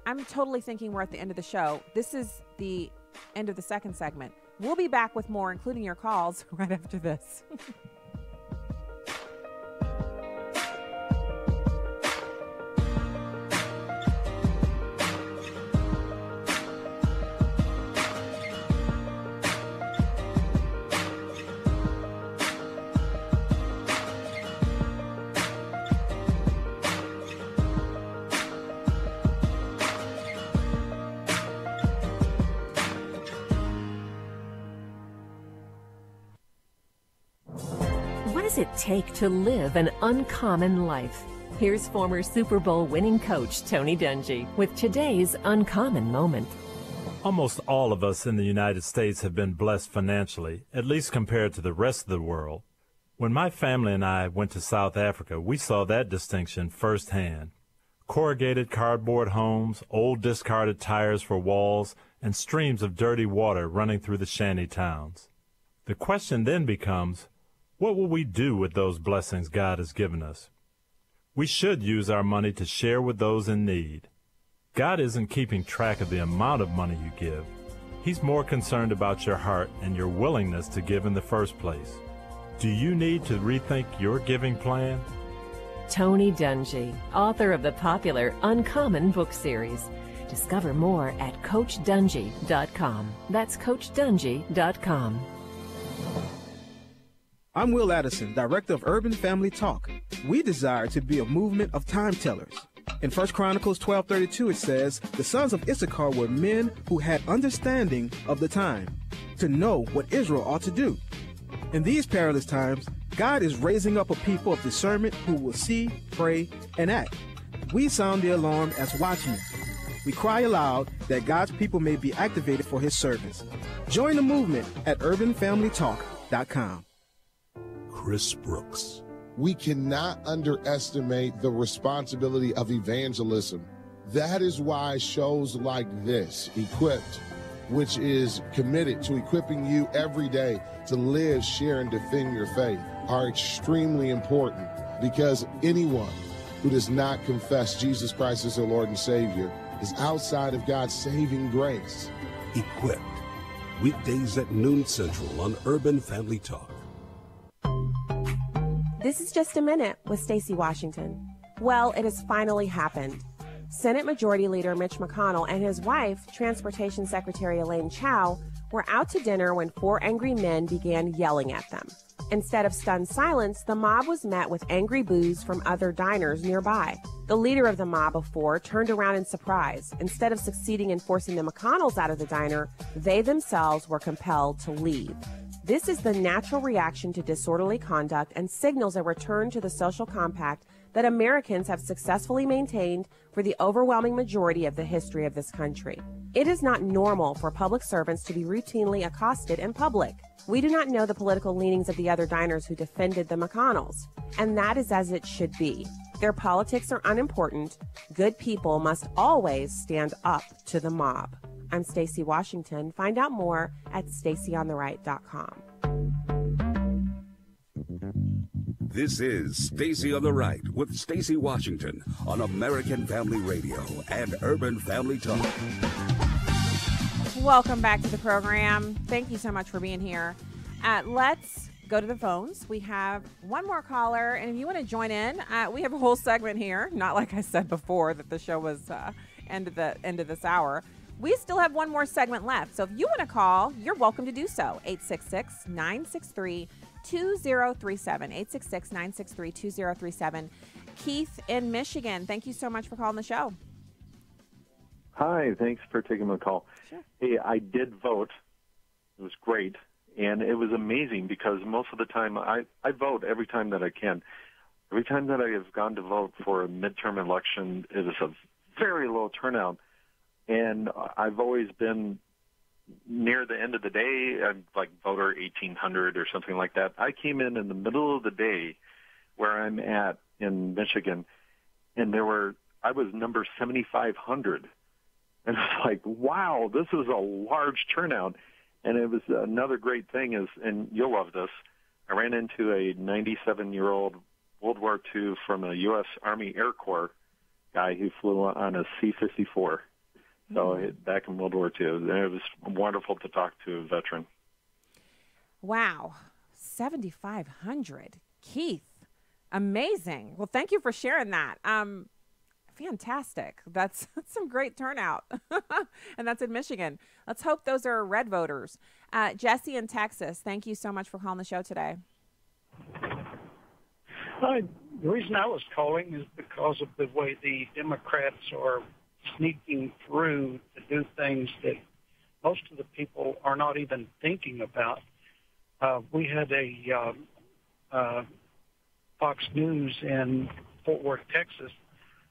I'm totally thinking we're at the end of the show. This is the end of the second segment. We'll be back with more, including your calls, right after this. does it take to live an uncommon life? Here's former Super Bowl winning coach Tony Dungy with today's uncommon moment. Almost all of us in the United States have been blessed financially, at least compared to the rest of the world. When my family and I went to South Africa, we saw that distinction firsthand. Corrugated cardboard homes, old discarded tires for walls, and streams of dirty water running through the shanty towns. The question then becomes, what will we do with those blessings God has given us? We should use our money to share with those in need. God isn't keeping track of the amount of money you give. He's more concerned about your heart and your willingness to give in the first place. Do you need to rethink your giving plan? Tony Dungy, author of the popular Uncommon book series. Discover more at CoachDungy.com. That's CoachDungy.com. I'm Will Addison, Director of Urban Family Talk. We desire to be a movement of time tellers. In 1 Chronicles 12:32 it says, the sons of Issachar were men who had understanding of the time, to know what Israel ought to do. In these perilous times, God is raising up a people of discernment who will see, pray, and act. We sound the alarm as watchmen. We cry aloud that God's people may be activated for his service. Join the movement at urbanfamilytalk.com. Chris Brooks. We cannot underestimate the responsibility of evangelism. That is why shows like this, Equipped, which is committed to equipping you every day to live, share, and defend your faith, are extremely important, because anyone who does not confess Jesus Christ as their Lord and Savior is outside of God's saving grace. Equipped, weekdays at noon Central on Urban Family Talk. This is Just a Minute with Stacey Washington. Well, it has finally happened. Senate Majority Leader Mitch McConnell and his wife, Transportation Secretary Elaine Chao, were out to dinner when 4 angry men began yelling at them. Instead of stunned silence, the mob was met with angry boos from other diners nearby. The leader of the mob of 4 turned around in surprise. Instead of succeeding in forcing the McConnells out of the diner, they themselves were compelled to leave. This is the natural reaction to disorderly conduct and signals a return to the social compact that Americans have successfully maintained for the overwhelming majority of the history of this country. It is not normal for public servants to be routinely accosted in public. We do not know the political leanings of the other diners who defended the McConnells, and that is as it should be. Their politics are unimportant. Good people must always stand up to the mob. I'm Stacey Washington. Find out more at StaceyOnTheRight.com. This is Stacey on the Right with Stacey Washington on American Family Radio and Urban Family Talk. Welcome back to the program. Thank you so much for being here. Let's go to the phones. We have one more caller, and if you want to join in, we have a whole segment here. Not like I said before that the show was end of this hour. We still have one more segment left. So if you want to call, you're welcome to do so. 866-963-2037. 866-963-2037. Keith in Michigan, thank you so much for calling the show. Hi, thanks for taking my call. Sure. Hey, I did vote. It was great. And it was amazing because most of the time I vote every time that I can. Every time that I have gone to vote for a midterm election, it is a very low turnout. And I've always been near the end of the day, I'm like voter 1800 or something like that. I came in the middle of the day where I'm at in Michigan, and I was number 7,500. And it's like, wow, this is a large turnout. And it was another great thing is, and you'll love this, I ran into a 97-year-old World War II from a U.S. Army Air Corps guy who flew on a C-54. So back in World War II, it was wonderful to talk to a veteran. Wow, 7,500. Keith, amazing. Well, thank you for sharing that. Fantastic. That's some great turnout. And that's in Michigan. Let's hope those are red voters. Jesse in Texas, thank you so much for calling the show today. The reason I was calling is because of the way the Democrats are sneaking through to do things that most of the people are not even thinking about. We had a Fox News in Fort Worth, Texas,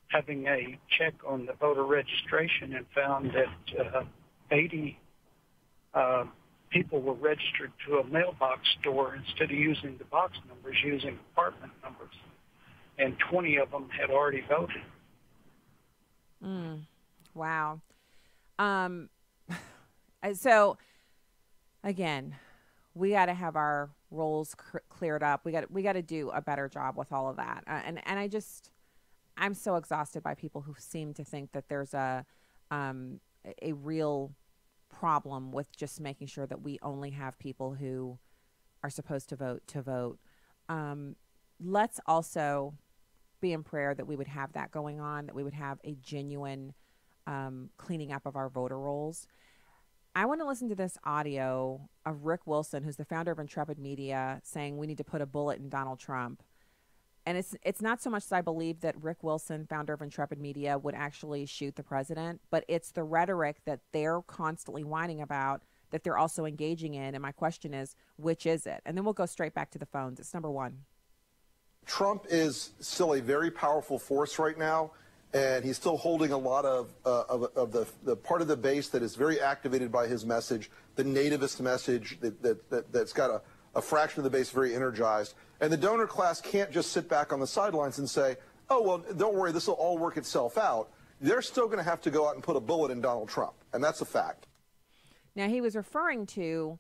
having a check on the voter registration and found that 80 people were registered to a mailbox store instead of using the box numbers, using apartment numbers. And 20 of them had already voted. Wow. So, again, we got to have our roles cleared up. We got to do a better job with all of that. And I'm so exhausted by people who seem to think that there's a real problem with just making sure that we only have people who are supposed to vote. Let's also be in prayer that we would have that going on, that we would have a genuine cleaning up of our voter rolls. I want to listen to this audio of Rick Wilson, who's the founder of Intrepid Media, saying we need to put a bullet in Donald Trump. And it's not so much that I believe that Rick Wilson, founder of Intrepid Media, would actually shoot the president, but it's the rhetoric that they're constantly whining about that they're also engaging in. And my question is, which is it? And then we'll go straight back to the phones. It's number one. Trump is still a very powerful force right now, and he's still holding a lot of the part of the base that is very activated by his message, the nativist message that's got a fraction of the base very energized. And the donor class can't just sit back on the sidelines and say, oh, well, don't worry, this will all work itself out. They're still going to have to go out and put a bullet in Donald Trump, and that's a fact. Now, he was referring to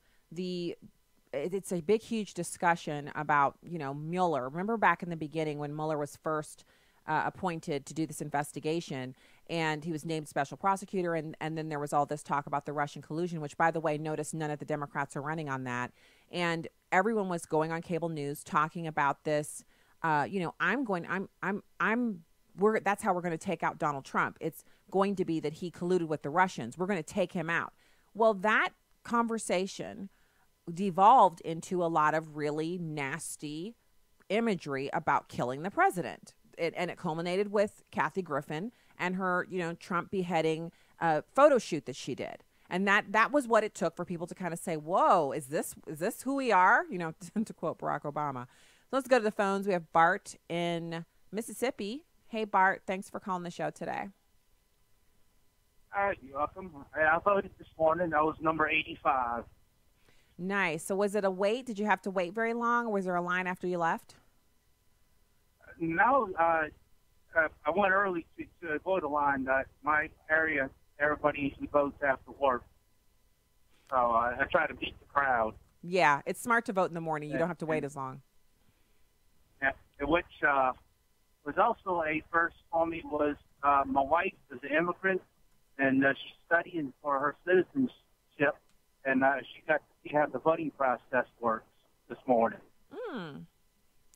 it's a big, huge discussion about, Mueller. Remember back in the beginning when Mueller was first appointed to do this investigation, and he was named special prosecutor, and then there was all this talk about the Russian collusion, which, by the way, notice none of the Democrats are running on that. And everyone was going on cable news talking about this. That's how we're going to take out Donald Trump. It's going to be that he colluded with the Russians. We're going to take him out. Well, that conversation devolved into a lot of really nasty imagery about killing the president. And it culminated with Kathy Griffin and her, Trump beheading photo shoot that she did. And that was what it took for people to kind of say, whoa, is this who we are? To quote Barack Obama. So let's go to the phones. We have Bart in Mississippi. Hey, Bart, thanks for calling the show today. You're welcome. I voted this morning. I was number 85. Nice. So was it a wait? Did you have to wait very long, or was there a line after you left? No, I went early to vote a line. My area, everybody usually votes after work. So I try to beat the crowd. Yeah, it's smart to vote in the morning. You don't have to wait as long. Yeah, which was also a first for me was my wife is an immigrant, and she's studying for her citizenship, and she got to see how the voting process works this morning.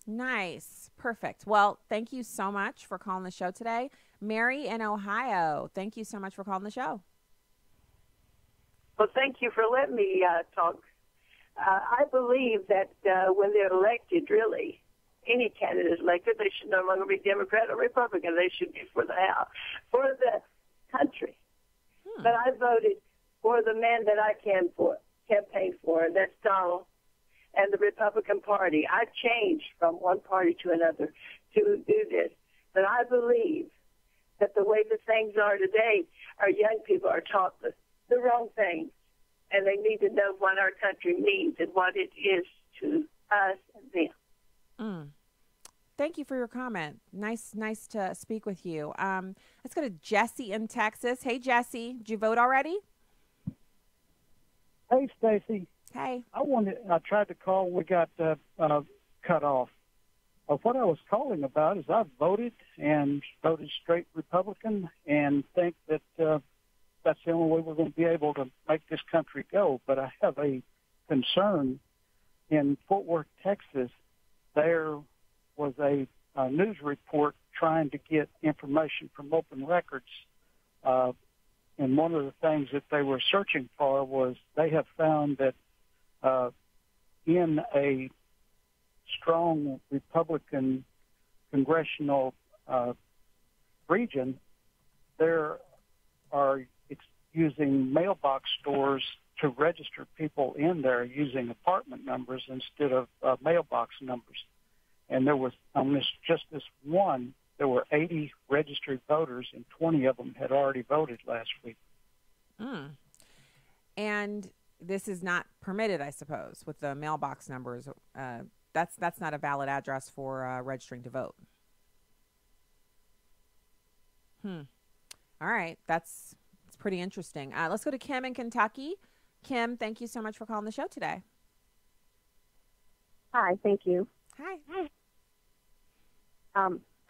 Nice. Perfect. Well, thank you so much for calling the show today. Mary in Ohio, thank you so much for calling the show. Well, thank you for letting me talk. I believe that when they're elected, really, any candidate elected, they should no longer be Democrat or Republican. They should be for the House, for the country. But I voted for the man that I campaigned for, and that's Donald and the Republican Party. I changed from one party to another to do this. But I believe that the way that things are today, our young people are taught the wrong things, and they need to know what our country means and what it is to us and them. Thank you for your comment. Nice to speak with you. Let's go to Jesse in Texas. Hey, Jesse, did you vote already? Hey, Stacy. Hey. I tried to call. We got cut off. What I was calling about is I voted straight Republican and think that that's the only way we're going to be able to make this country go. But I have a concern. In Fort Worth, Texas, there was a news report trying to get information from open records. And one of the things that they were searching for was they have found that in a strong Republican congressional region, there are using mailbox stores to register people in there using apartment numbers instead of mailbox numbers. and there was on this one, there were 80 registered voters, and 20 of them had already voted last week. And this is not permitted, I suppose, with the mailbox numbers. That's not a valid address for registering to vote. All right, it's pretty interesting. Let's go to Kim in Kentucky. Kim, thank you so much for calling the show today. Hi, thank you. Hi.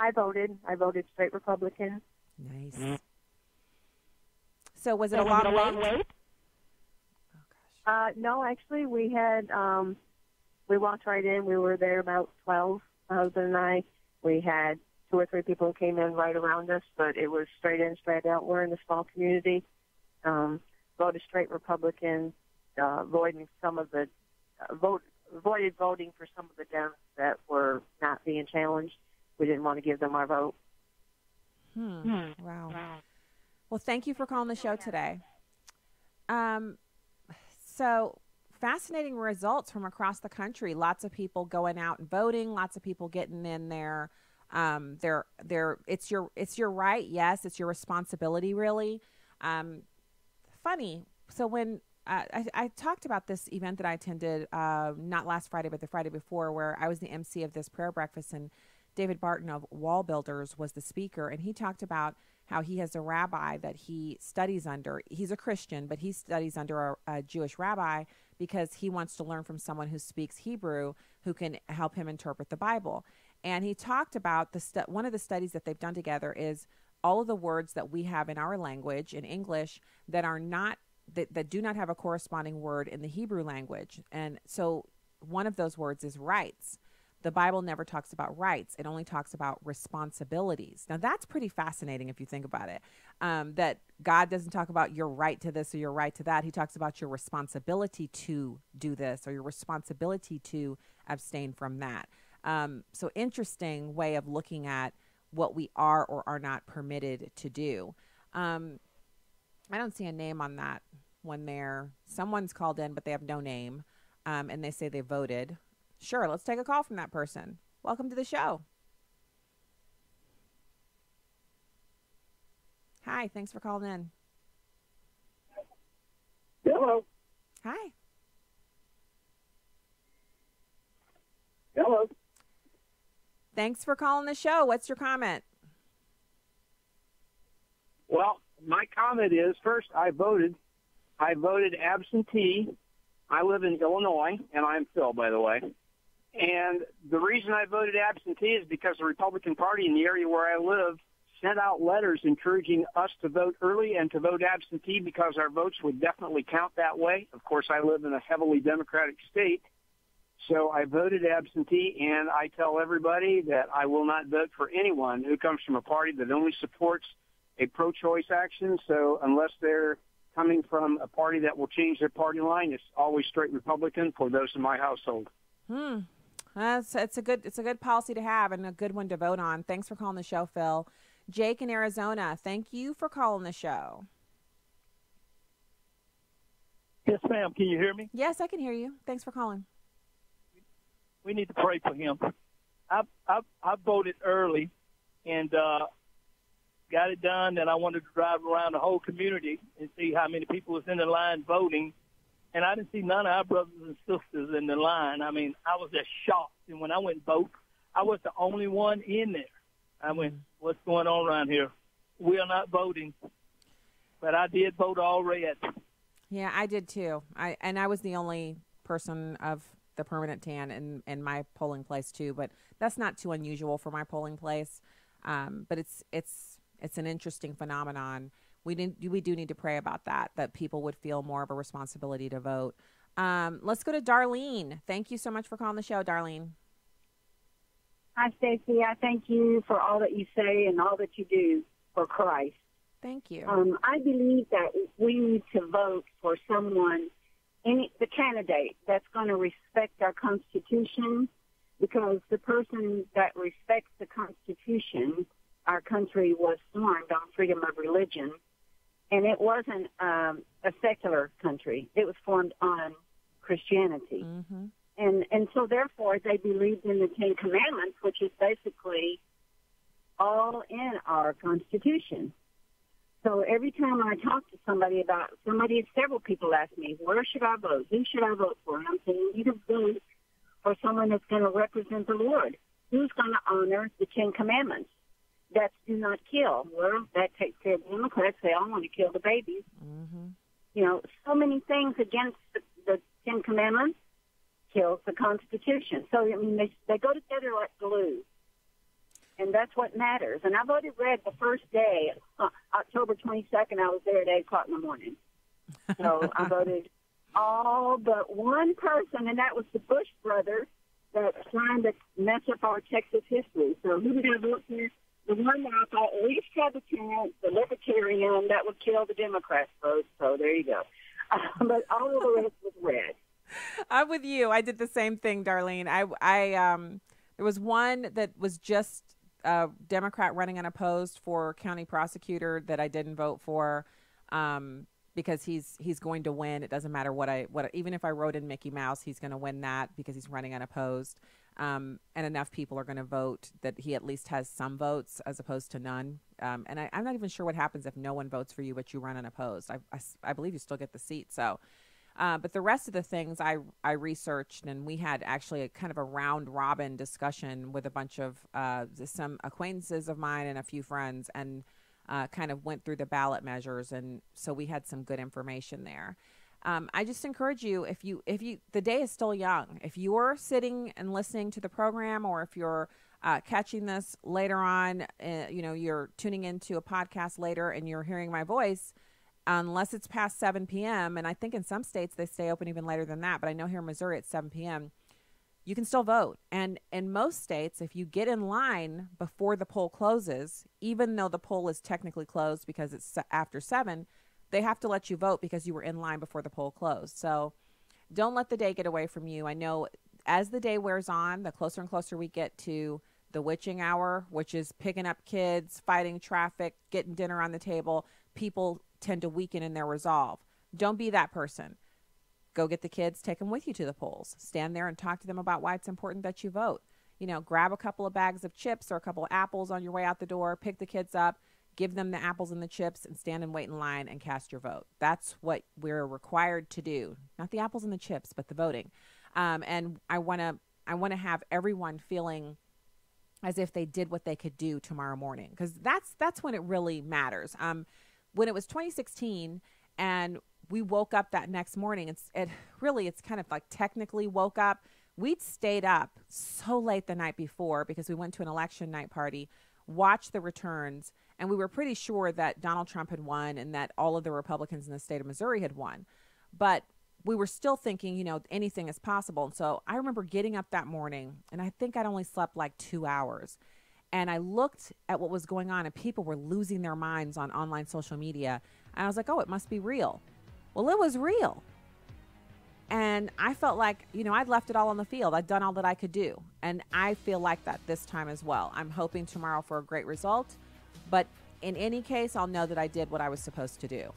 I voted straight Republican. Nice. So was it a long wait? No, actually, we had we walked right in. We were there about 12, my husband and I. We had 2 or 3 people who came in right around us, but it was straight in, straight out. We're in a small community. Voted straight Republican, avoided voting for some of the Dems that were not being challenged. We didn't want to give them our vote. Wow. Well, thank you for calling the show today. So fascinating results from across the country. Lots of people going out and voting. Lots of people getting in there. It's your right. Yes, it's your responsibility, really. Funny. So when I talked about this event that I attended, not last Friday, but the Friday before, where I was the MC of this prayer breakfast, and David Barton of Wall Builders was the speaker, and he talked about how he has a rabbi that he studies under. He's a Christian, but he studies under a Jewish rabbi because he wants to learn from someone who speaks Hebrew who can help him interpret the Bible. And he talked about one of the studies that they've done together is all of the words that we have in our language, in English, that are not that do not have a corresponding word in the Hebrew language. And so one of those words is rights. The Bible never talks about rights. It only talks about responsibilities. Now, that's pretty fascinating if you think about it, that God doesn't talk about your right to this or your right to that. He talks about your responsibility to do this or your responsibility to abstain from that. So interesting way of looking at what we are or are not permitted to do. I don't see a name on that one there. Someone's called in, but they have no name, and they say they voted. Sure, let's take a call from that person. Welcome to the show. Hi, thanks for calling in. Hello. Hi. Hello. Thanks for calling the show. What's your comment? Well, my comment is, first, I voted absentee. I live in Illinois, and I'm Phil, by the way. And the reason I voted absentee is because the Republican Party in the area where I live sent out letters encouraging us to vote early and to vote absentee because our votes would definitely count that way. Of course, I live in a heavily Democratic state, so I voted absentee, and I tell everybody that I will not vote for anyone who comes from a party that only supports a pro-choice action. So unless they're coming from a party that will change their party line, it's always straight Republican for those in my household. It's a good policy to have and a good one to vote on. Thanks for calling the show, Phil. Jake in Arizona, thank you for calling the show. Yes, ma'am. Can you hear me? Yes, I can hear you. Thanks for calling. We need to pray for him. I voted early and got it done, and I wanted to drive around the whole community and see how many people was in the line voting. And I didn't see none of our brothers and sisters in the line. I mean, I was just shocked. And when I went and vote, I was the only one in there. I went, what's going on around here? We are not voting. But I did vote all red. Yeah, I did too. I was the only person of the permanent tan in my polling place too. But that's not too unusual for my polling place. But it's an interesting phenomenon. We do need to pray about that people would feel more of a responsibility to vote. Let's go to Darlene. Thank you so much for calling the show, Darlene. Hi, Stacey. I thank you for all that you say and all that you do for Christ. Thank you. I believe that we need to vote for someone, the candidate that's going to respect our Constitution, because the person that respects the Constitution, our country was formed on freedom of religion. And it wasn't a secular country. It was formed on Christianity. Mm-hmm. And so therefore they believed in the Ten Commandments, which is basically all in our Constitution. So every time I talk to somebody, several people ask me, where should I vote? Who should I vote for? And I'm saying, you should vote for someone that's going to represent the Lord. Who's going to honor the Ten Commandments? That's do not kill. Well, that takes care of the Democrats. They all want to kill the babies. Mm-hmm. You know, so many things against the Ten Commandments kills the Constitution. So, I mean, they go together like glue. And that's what matters. And I voted red the first day, October 22nd. I was there at 8 o'clock in the morning. So I voted all but one person, and that was the Bush brother that's trying to mess up our Texas history. So who did I vote for? The one that I thought at least had the chance, the Libertarian, that would kill the Democrats vote. So there you go. But all of the rest was red. I'm with you. I did the same thing, Darlene. There was one that was just a Democrat running unopposed for county prosecutor that I didn't vote for because he's going to win. It doesn't matter what even if I wrote in Mickey Mouse, he's going to win that because he's running unopposed. And enough people are going to vote that he at least has some votes as opposed to none. And I'm not even sure what happens if no one votes for you, but you run unopposed. I believe you still get the seat. So, but the rest of the things I researched, and we had actually a kind of a round robin discussion with a bunch of some acquaintances of mine and a few friends, and kind of went through the ballot measures. And so we had some good information there. I just encourage you, if you, the day is still young. If you're sitting and listening to the program, or if you're catching this later on, you're tuning into a podcast later and you're hearing my voice, unless it's past 7 p.m., and I think in some states they stay open even later than that, but I know here in Missouri it's 7 p.m., you can still vote. And in most states, if you get in line before the poll closes, even though the poll is technically closed because it's after 7, they have to let you vote because you were in line before the poll closed. So don't let the day get away from you. I know as the day wears on, the closer and closer we get to the witching hour, which is picking up kids, fighting traffic, getting dinner on the table, people tend to weaken in their resolve. Don't be that person. Go get the kids, take them with you to the polls. Stand there and talk to them about why it's important that you vote. Grab a couple of bags of chips or a couple of apples on your way out the door, pick the kids up, give them the apples and the chips, and stand and wait in line and cast your vote. That's what we're required to do. Not the apples and the chips, but the voting. And I want to have everyone feeling as if they did what they could do tomorrow morning, because that's when it really matters. When it was 2016 and we woke up that next morning, it's kind of like technically woke up. We'd stayed up so late the night before because we went to an election night party, watched the returns, and we were pretty sure that Donald Trump had won and that all of the Republicans in the state of Missouri had won. But we were still thinking, anything is possible. And so I remember getting up that morning, and I think I'd only slept like 2 hours. And I looked at what was going on, and people were losing their minds on online social media. And I was like, oh, it must be real. Well, it was real. And I felt like, I'd left it all on the field. I'd done all that I could do. And I feel like that this time as well. I'm hoping tomorrow for a great result. But in any case, I'll know that I did what I was supposed to do.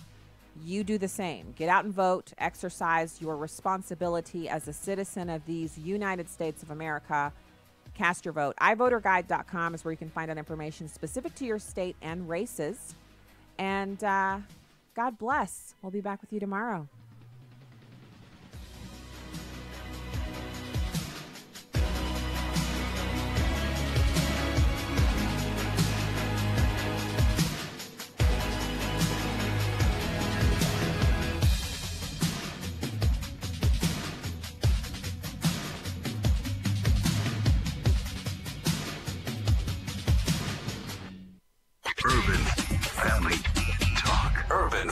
You do the same. Get out and vote. Exercise your responsibility as a citizen of these United States of America. Cast your vote. iVoterGuide.com is where you can find out information specific to your state and races. And God bless. We'll be back with you tomorrow.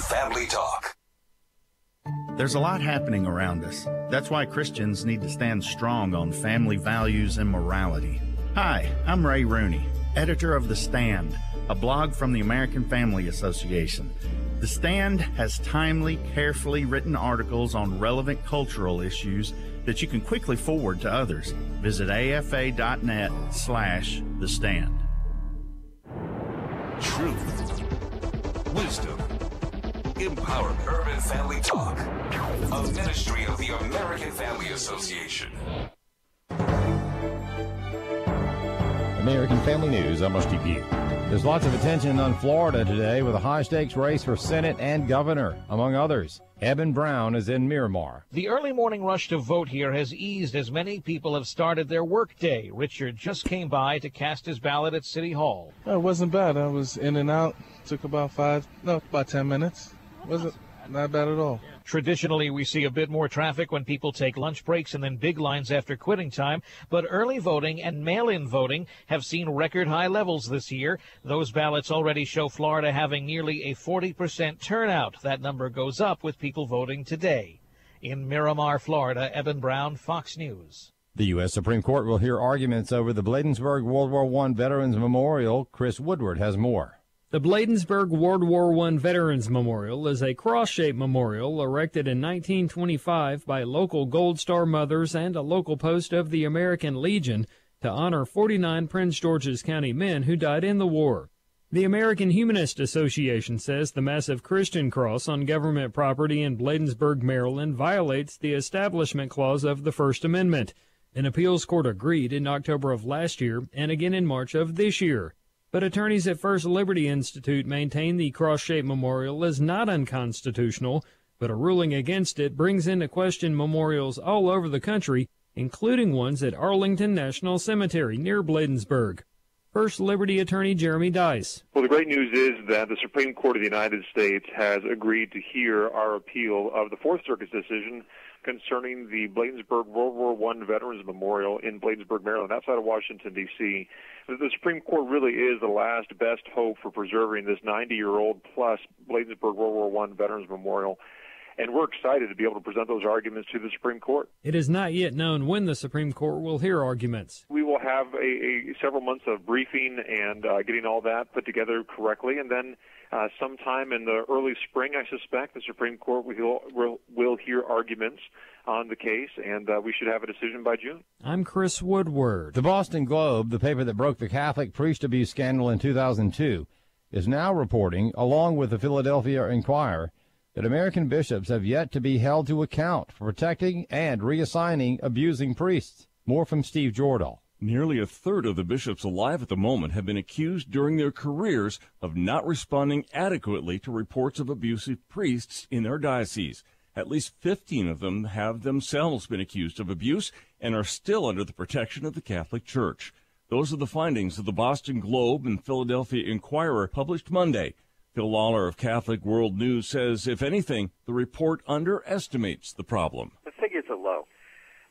Family Talk. There's a lot happening around us. That's why Christians need to stand strong on family values and morality. Hi, I'm Ray Rooney, editor of The Stand, a blog from the American Family Association. The Stand has timely, carefully written articles on relevant cultural issues that you can quickly forward to others. Visit afa.net/The Stand. Truth, wisdom, Empower Urban Family Talk, a ministry of the American Family Association. American Family News, I'm Rusty Pugh. There's lots of attention on Florida today with a high-stakes race for Senate and governor, among others. Eben Brown is in Miramar. The early morning rush to vote here has eased as many people have started their workday. Richard just came by to cast his ballot at City Hall. It wasn't bad. I was in and out. Took about 10 minutes. Wasn't not bad at all. Traditionally, we see a bit more traffic when people take lunch breaks and then big lines after quitting time. But early voting and mail-in voting have seen record high levels this year. Those ballots already show Florida having nearly a 40% turnout. That number goes up with people voting today. In Miramar, Florida, Eben Brown, Fox News. The U.S. Supreme Court will hear arguments over the Bladensburg World War I Veterans Memorial. Chris Woodward has more. The Bladensburg World War I Veterans Memorial is a cross-shaped memorial erected in 1925 by local Gold Star mothers and a local post of the American Legion to honor 49 Prince George's County men who died in the war. The American Humanist Association says the massive Christian cross on government property in Bladensburg, Maryland violates the Establishment Clause of the First Amendment. An appeals court agreed in October of last year and again in March of this year. But attorneys at First Liberty Institute maintain the cross-shaped memorial is not unconstitutional, but a ruling against it brings into question memorials all over the country, including ones at Arlington National Cemetery near Bladensburg. First Liberty attorney Jeremy Dice. Well, the great news is that the Supreme Court of the United States has agreed to hear our appeal of the Fourth Circuit's decision concerning the Bladensburg World War I Veterans Memorial in Bladensburg, Maryland, outside of Washington, D.C. The Supreme Court really is the last best hope for preserving this 90-year-old plus Bladensburg World War I Veterans Memorial, and we're excited to be able to present those arguments to the Supreme Court. It is not yet known when the Supreme Court will hear arguments. We will have several months of briefing and getting all that put together correctly, and then sometime in the early spring, I suspect, the Supreme Court will hear arguments on the case, and we should have a decision by June. I'm Chris Woodward. The Boston Globe, the paper that broke the Catholic priest abuse scandal in 2002, is now reporting, along with the Philadelphia Inquirer, that American bishops have yet to be held to account for protecting and reassigning abusing priests. More from Steve Jordahl. Nearly a third of the bishops alive at the moment have been accused during their careers of not responding adequately to reports of abusive priests in their diocese. At least 15 of them have themselves been accused of abuse and are still under the protection of the Catholic Church. Those are the findings of the Boston Globe and Philadelphia Inquirer published Monday. Phil Lawler of Catholic World News says, if anything, the report underestimates the problem. The figures are low.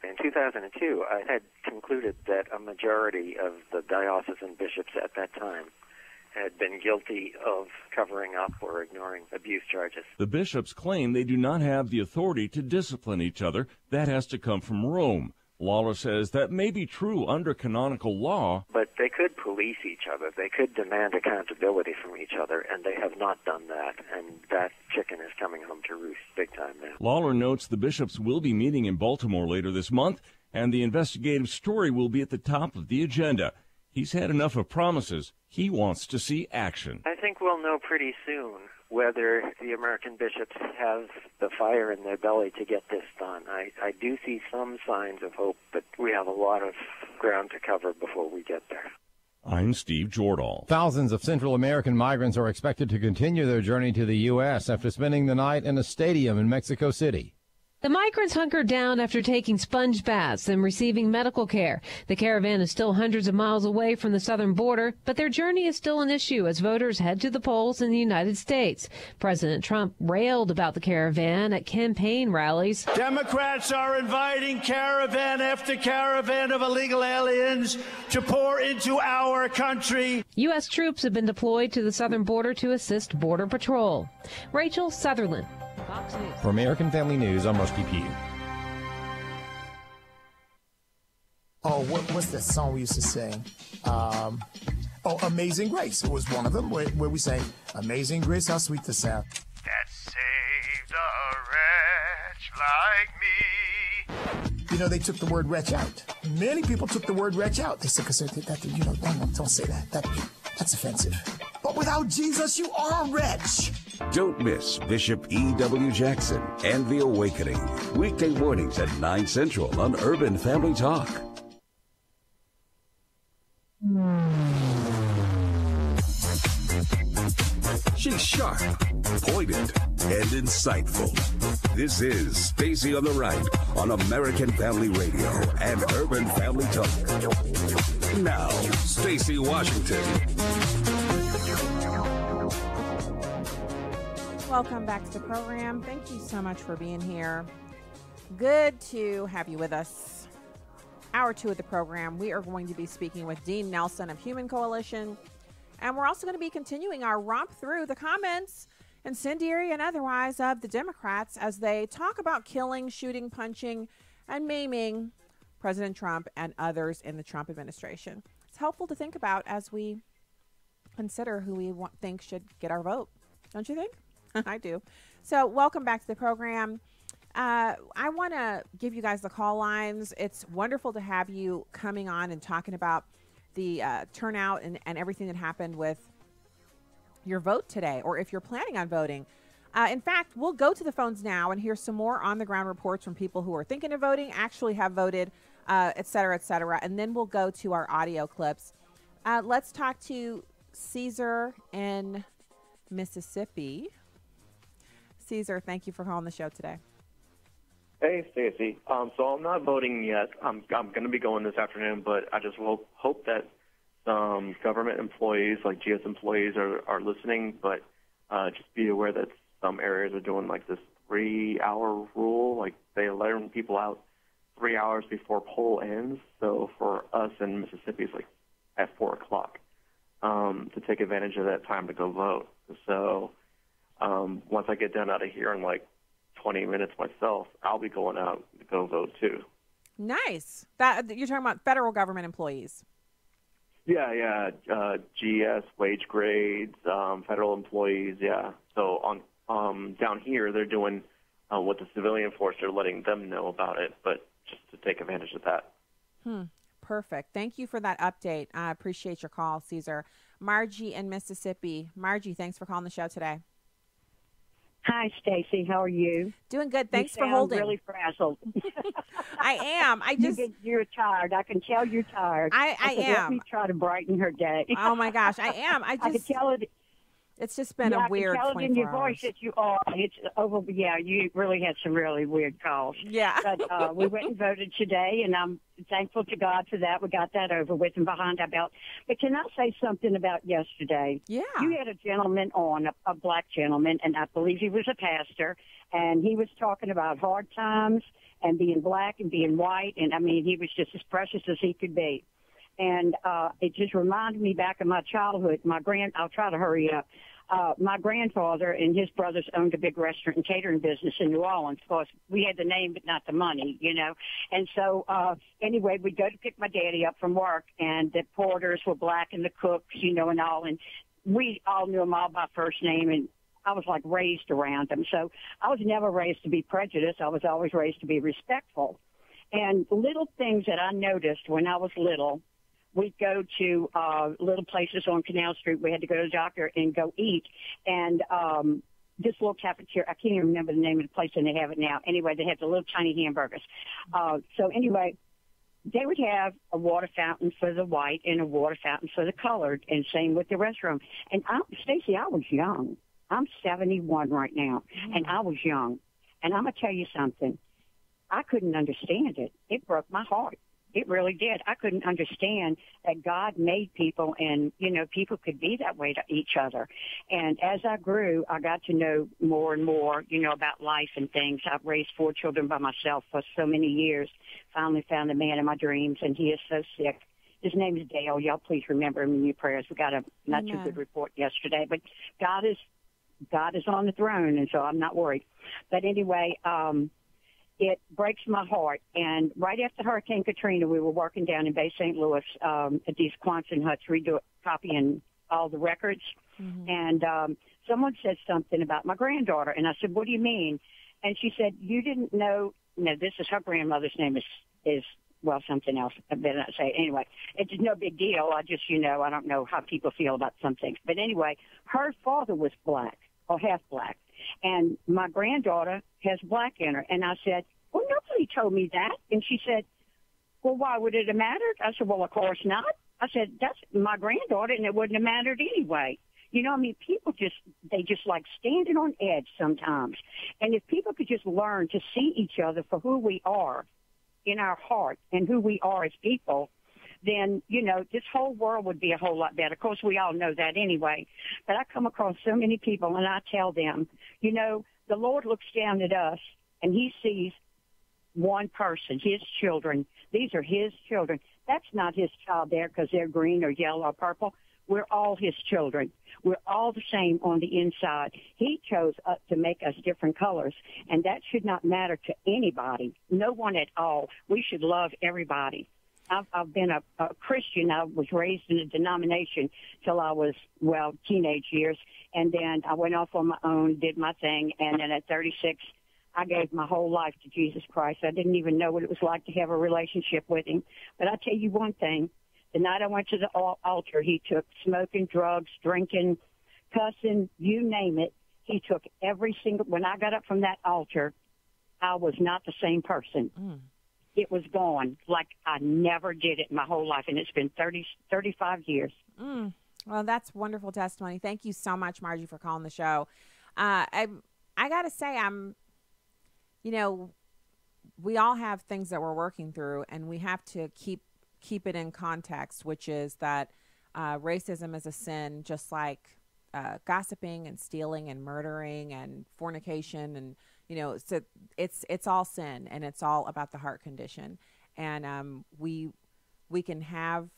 In 2002, I had concluded that a majority of the diocesan bishops at that time had been guilty of covering up or ignoring abuse charges. The bishops claim they do not have the authority to discipline each other. That has to come from Rome. Lawler says that may be true under canonical law. But they could police each other. They could demand accountability from each other, and they have not done that. And that chicken is coming home to roost big time now. Lawler notes the bishops will be meeting in Baltimore later this month, and the investigative story will be at the top of the agenda. He's had enough of promises. He wants to see action. I think we'll know pretty soon whether the American bishops have the fire in their belly to get this done. I do see some signs of hope, but we have a lot of ground to cover before we get there. I'm Steve Jordahl. Thousands of Central American migrants are expected to continue their journey to the U.S. after spending the night in a stadium in Mexico City. The migrants hunkered down after taking sponge baths and receiving medical care. The caravan is still hundreds of miles away from the southern border, but their journey is still an issue as voters head to the polls in the United States. President Trump railed about the caravan at campaign rallies. Democrats are inviting caravan after caravan of illegal aliens to pour into our country. U.S. troops have been deployed to the southern border to assist Border Patrol. Rachel Sutherland, Fox News. For American Family News, I'm Rusty Pugh. Oh, what's that song we used to sing? Amazing Grace. It was one of them where we sang, Amazing Grace, how sweet the sound. That saved a wretch like me. You know, they took the word wretch out. Many people took the word wretch out. They said, because don't say that. That's offensive. But without Jesus, you are a wretch. Don't miss Bishop E.W. Jackson and The Awakening. Weekday mornings at 9 Central on Urban Family Talk. She's sharp, pointed, and insightful. This is Stacy on the Right on American Family Radio and Urban Family Talk. Now, Stacy Washington. Welcome back to the program. Thank you so much for being here. Good to have you with us. Hour 2 of the program, we are going to be speaking with Dean Nelson of Human Coalition. And we're also going to be continuing our romp through the comments, incendiary and otherwise, of the Democrats as they talk about killing, shooting, punching, and maiming President Trump and others in the Trump administration. It's helpful to think about as we consider who we think should get our vote. Don't you think? I do. So welcome back to the program. I want to give you guys the call lines. It's wonderful to have you coming on and talking about the turnout and everything that happened with your vote today, or if you're planning on voting. In fact, we'll go to the phones now and hear some more on-the-ground reports from people who are thinking of voting, actually have voted, et cetera, and then we'll go to our audio clips. Let's talk to Caesar in Mississippi. Caesar, thank you for calling the show today. Hey, Stacey. So I'm not voting yet. I'm going to be going this afternoon, but I just hope that some government employees, like GS employees, are listening. But just be aware that some areas are doing like this 3-hour rule. Like they let people out 3 hours before poll ends. So for us in Mississippi, it's like at 4 o'clock to take advantage of that time to go vote. So once I get done out of here in like 20 minutes myself, I'll be going out to go vote too. Nice. That you're talking about federal government employees. Yeah. GS, wage grades, federal employees. Yeah. So on down here, they're doing what the civilian force. They're letting them know about it, but just to take advantage of that. Perfect. Thank you for that update. I appreciate your call, Caesar. Margie in Mississippi. Margie, thanks for calling the show today. Hi, Stacy. How are you? Doing good. Thanks for holding. Really frazzled. I am. You're tired. I can tell you're tired. I am. Let me try to brighten her day. Oh my gosh, I am. I can tell it. It's just been a weird 24 hours. I can tell it in your voice that you are. It's over. Yeah, you really had some really weird calls. Yeah. But we went and voted today, and I'm thankful to God for that. We got that over with and behind our belt. But can I say something about yesterday? Yeah. You had a gentleman on, a black gentleman, and I believe he was a pastor, and he was talking about hard times and being black and being white, and I mean, he was just as precious as he could be. And it just reminded me back of my childhood. I'll try to hurry up. My grandfather and his brothers owned a big restaurant and catering business in New Orleans. Of course, we had the name but not the money, you know. And so anyway, we'd go to pick my daddy up from work, and the porters were black and the cooks, you know, and all. And we all knew them all by first name, and I was like raised around them. So I was never raised to be prejudiced. I was always raised to be respectful. And little things that I noticed when I was little, we'd go to little places on Canal Street. We had to go to the doctor and go eat. And this little cafeteria, I can't even remember the name of the place, and they have it now. Anyway, they had the little tiny hamburgers. So anyway, they would have a water fountain for the white and a water fountain for the colored, and same with the restroom. And Stacey, I was young. I'm 71 right now, and I was young. And I'm going to tell you something. I couldn't understand it. It broke my heart. It really did. I couldn't understand that God made people and, you know, people could be that way to each other. And as I grew, I got to know more and more, you know, about life and things. I've raised 4 children by myself for so many years. Finally found the man of my dreams, and he is so sick. His name is Dale. Y'all please remember him in your prayers. We got a not too good report yesterday, but God is on the throne, and so I'm not worried. But anyway, it breaks my heart. And right after Hurricane Katrina, we were working down in Bay St. Louis at these Quonset huts, copying all the records. Mm-hmm. And someone said something about my granddaughter, and I said, "What do you mean?" And she said, "You didn't know." No, this is her grandmother's name is well, something else. I better not say it. Anyway, it's no big deal. I just, you know, I don't know how people feel about some things. But anyway, her father was black. or half black. And my granddaughter has black in her. And I said, well, nobody told me that. And she said, well, why would it have mattered? I said, well, of course not. I said, that's my granddaughter, and it wouldn't have mattered anyway. You know, I mean, people they just like standing on edge sometimes. And if people could just learn to see each other for who we are in our heart and who we are as people, then, you know, this whole world would be a whole lot better. Of course, we all know that anyway. But I come across so many people, and I tell them, you know, the Lord looks down at us, and he sees one person, his children. These are his children. That's not his child there because they're green or yellow or purple. We're all his children. We're all the same on the inside. He chose to make us different colors, and that should not matter to anybody, no one at all. We should love everybody. I've been a Christian. I was raised in a denomination till I was, well, teenage years, and then I went off on my own, did my thing, and then at 36, I gave my whole life to Jesus Christ. I didn't even know what it was like to have a relationship with him. But I'll tell you one thing. The night I went to the altar, he took smoking, drugs, drinking, cussing, you name it. He took every single, when I got up from that altar, I was not the same person. It was gone like I never did it my whole life. And it's been 35 years. Well, that's wonderful testimony. Thank you so much, Margie, for calling the show. I got to say, you know, we all have things that we're working through, and we have to keep it in context, which is that racism is a sin, just like gossiping and stealing and murdering and fornication, and you know, so it's all sin, and it's all about the heart condition. And we can have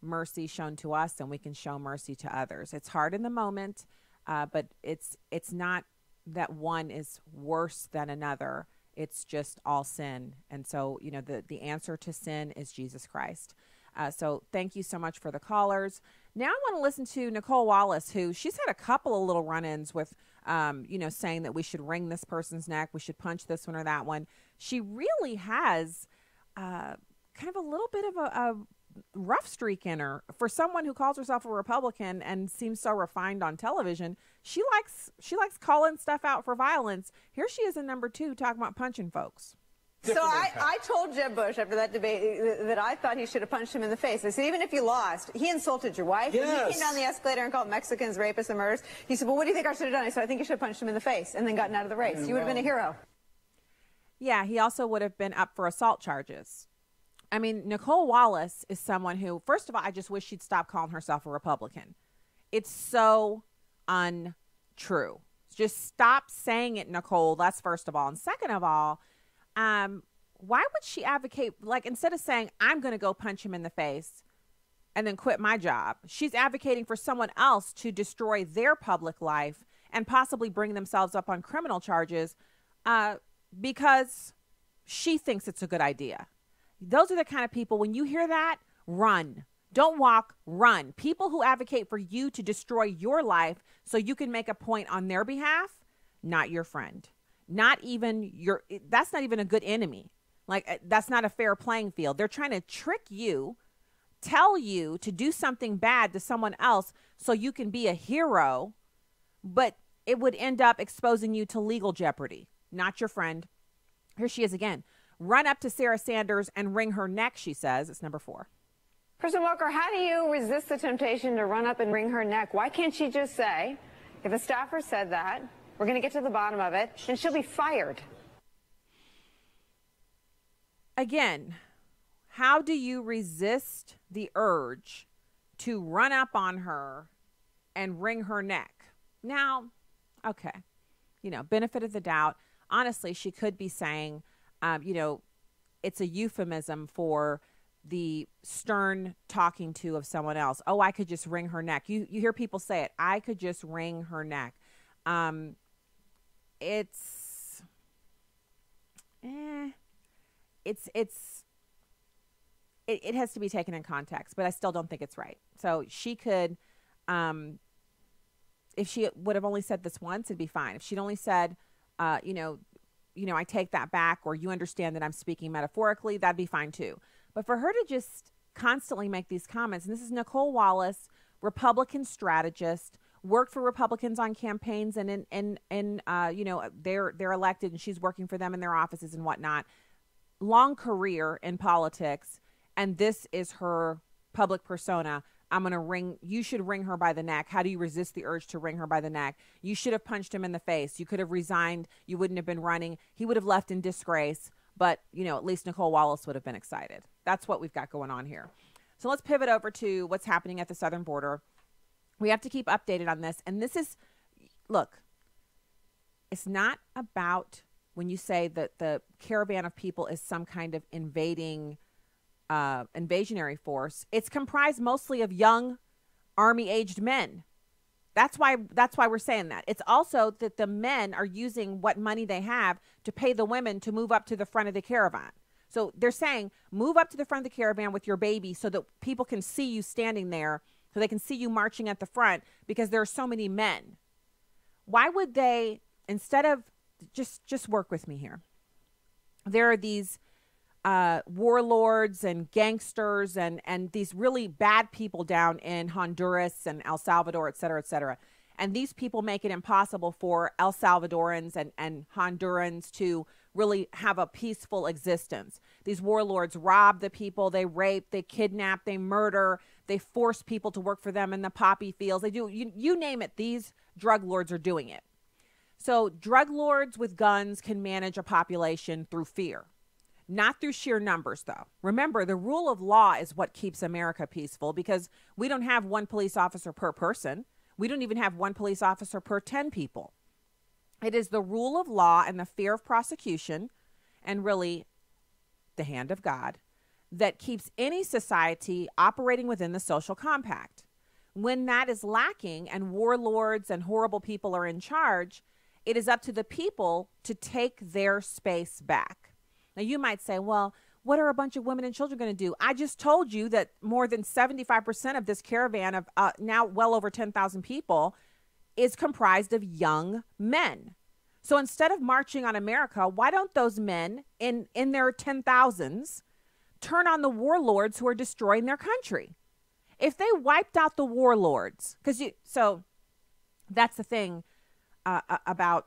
mercy shown to us, and we can show mercy to others. It's hard in the moment, but it's not that one is worse than another. It's just all sin. And so, you know, the answer to sin is Jesus Christ. So thank you so much for the callers. Now I want to listen to Nicole Wallace, who she's had a couple of little run-ins with, you know, saying that we should wring this person's neck, we should punch this one or that one. She really has kind of a little bit of a rough streak in her. For someone who calls herself a Republican and seems so refined on television, she likes calling stuff out for violence. Here she is in number 2 talking about punching folks. So I told Jeb Bush after that debate that I thought he should have punched him in the face. I said, even if you lost, he insulted your wife. Yes. He came down the escalator and called Mexicans rapists and murderers. He said, well, what do you think I should have done? I said, I think you should have punched him in the face and then gotten out of the race. You would have been a hero. Yeah, he also would have been up for assault charges. I mean, Nicole Wallace is someone who, first of all, I just wish she'd stop calling herself a Republican. It's so untrue. Just stop saying it, Nicole. That's first of all. And second of all, why would she advocate, like, instead of saying, I'm going to go punch him in the face and then quit my job, she's advocating for someone else to destroy their public life and possibly bring themselves up on criminal charges because she thinks it's a good idea. Those are the kind of people, when you hear that, run. Don't walk, run. People who advocate for you to destroy your life so you can make a point on their behalf, not your friend. Not even that's not even a good enemy. Like, that's not a fair playing field. They're trying to trick you, tell you to do something bad to someone else so you can be a hero, but it would end up exposing you to legal jeopardy. Not your friend. Here she is again. Run up to Sarah Sanders and wring her neck, she says. It's number 4. Kristen Walker, how do you resist the temptation to run up and wring her neck? Why can't she just say, if a staffer said that, we're going to get to the bottom of it, and she'll be fired? Again, how do you resist the urge to run up on her and wring her neck? Now, okay, you know, benefit of the doubt. Honestly, she could be saying, you know, it's a euphemism for the stern talking to of someone else. Oh, I could just wring her neck. You hear people say it. I could just wring her neck. It has to be taken in context, but I still don't think it's right. So she could, if she would have only said this once, it'd be fine. If she'd only said, you know, I take that back, or you understand that I'm speaking metaphorically, that'd be fine too. But for her to just constantly make these comments, and this is Nicole Wallace, Republican strategist, worked for Republicans on campaigns and they're elected and she's working for them in their offices and whatnot. Long career in politics, and this is her public persona. You should wring her by the neck. How do you resist the urge to wring her by the neck? You should have punched him in the face. You could have resigned. You wouldn't have been running. He would have left in disgrace, but at least Nicole Wallace would have been excited. That's what we've got going on here. So let's pivot over to what's happening at the southern border. We have to keep updated on this. And this is, look, it's not about when you say that the caravan of people is some kind of invasionary force. It's comprised mostly of young army-aged men. That's why we're saying that. It's also that the men are using what money they have to pay the women to move up to the front of the caravan. So they're saying, move up to the front of the caravan with your baby so that people can see you standing there, so they can see you marching at the front, because there are so many men. Why would they, instead of, just work with me here. There are these warlords and gangsters and these really bad people down in Honduras and El Salvador, et cetera, et cetera. And these people make it impossible for El Salvadorans and Hondurans to really have a peaceful existence. These warlords rob the people, they rape, they kidnap, they murder, they force people to work for them in the poppy fields. They do, you name it, these drug lords are doing it. So drug lords with guns can manage a population through fear. Not through sheer numbers, though. Remember, the rule of law is what keeps America peaceful, because we don't have one police officer per person. We don't even have one police officer per 10 people. It is the rule of law and the fear of prosecution, and really the hand of God, that keeps any society operating within the social compact. When that is lacking and warlords and horrible people are in charge, it is up to the people to take their space back. Now, you might say, well, what are a bunch of women and children going to do? I just told you that more than 75% of this caravan of now well over 10,000 people is comprised of young men. So instead of marching on America, why don't those men in their 10,000s turn on the warlords who are destroying their country? If they wiped out the warlords, so that's the thing about,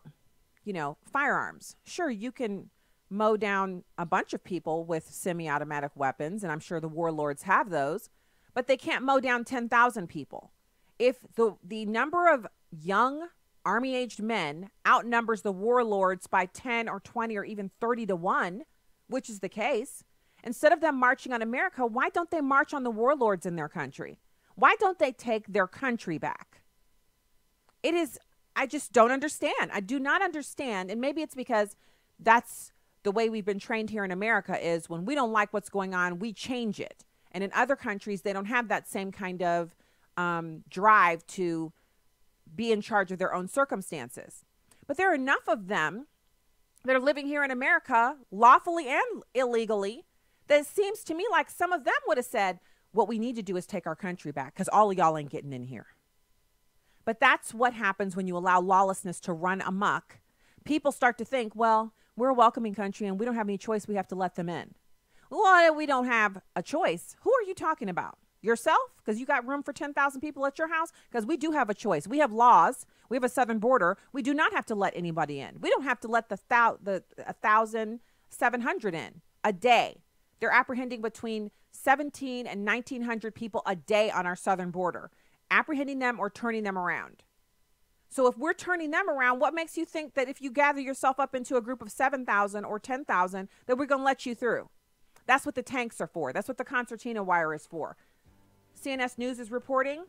firearms. Sure, you can mow down a bunch of people with semi-automatic weapons, and I'm sure the warlords have those, but they can't mow down 10,000 people. If the number of young army-aged men outnumbers the warlords by 10 or 20 or even 30 to 1, which is the case, instead of them marching on America, why don't they march on the warlords in their country? Why don't they take their country back? I just don't understand. I do not understand. And maybe it's because that's the way we've been trained here in America, is when we don't like what's going on, we change it. And in other countries, they don't have that same kind of drive to be in charge of their own circumstances. But there are enough of them that are living here in America, lawfully and illegally, that it seems to me like some of them would have said, what we need to do is take our country back, because all of y'all ain't getting in here. But that's what happens when you allow lawlessness to run amok. People start to think, well, we're a welcoming country and we don't have any choice. We have to let them in. Well, we don't have a choice. Who are you talking about? Yourself? Because you got room for 10,000 people at your house? Because we do have a choice. We have laws. We have a southern border. We do not have to let anybody in. We don't have to let the 1,700 in a day. They're apprehending between 1,700 and 1,900 people a day on our southern border, apprehending them or turning them around. So if we're turning them around, what makes you think that if you gather yourself up into a group of 7,000 or 10,000, that we're going to let you through? That's what the tanks are for. That's what the concertina wire is for. CNS News is reporting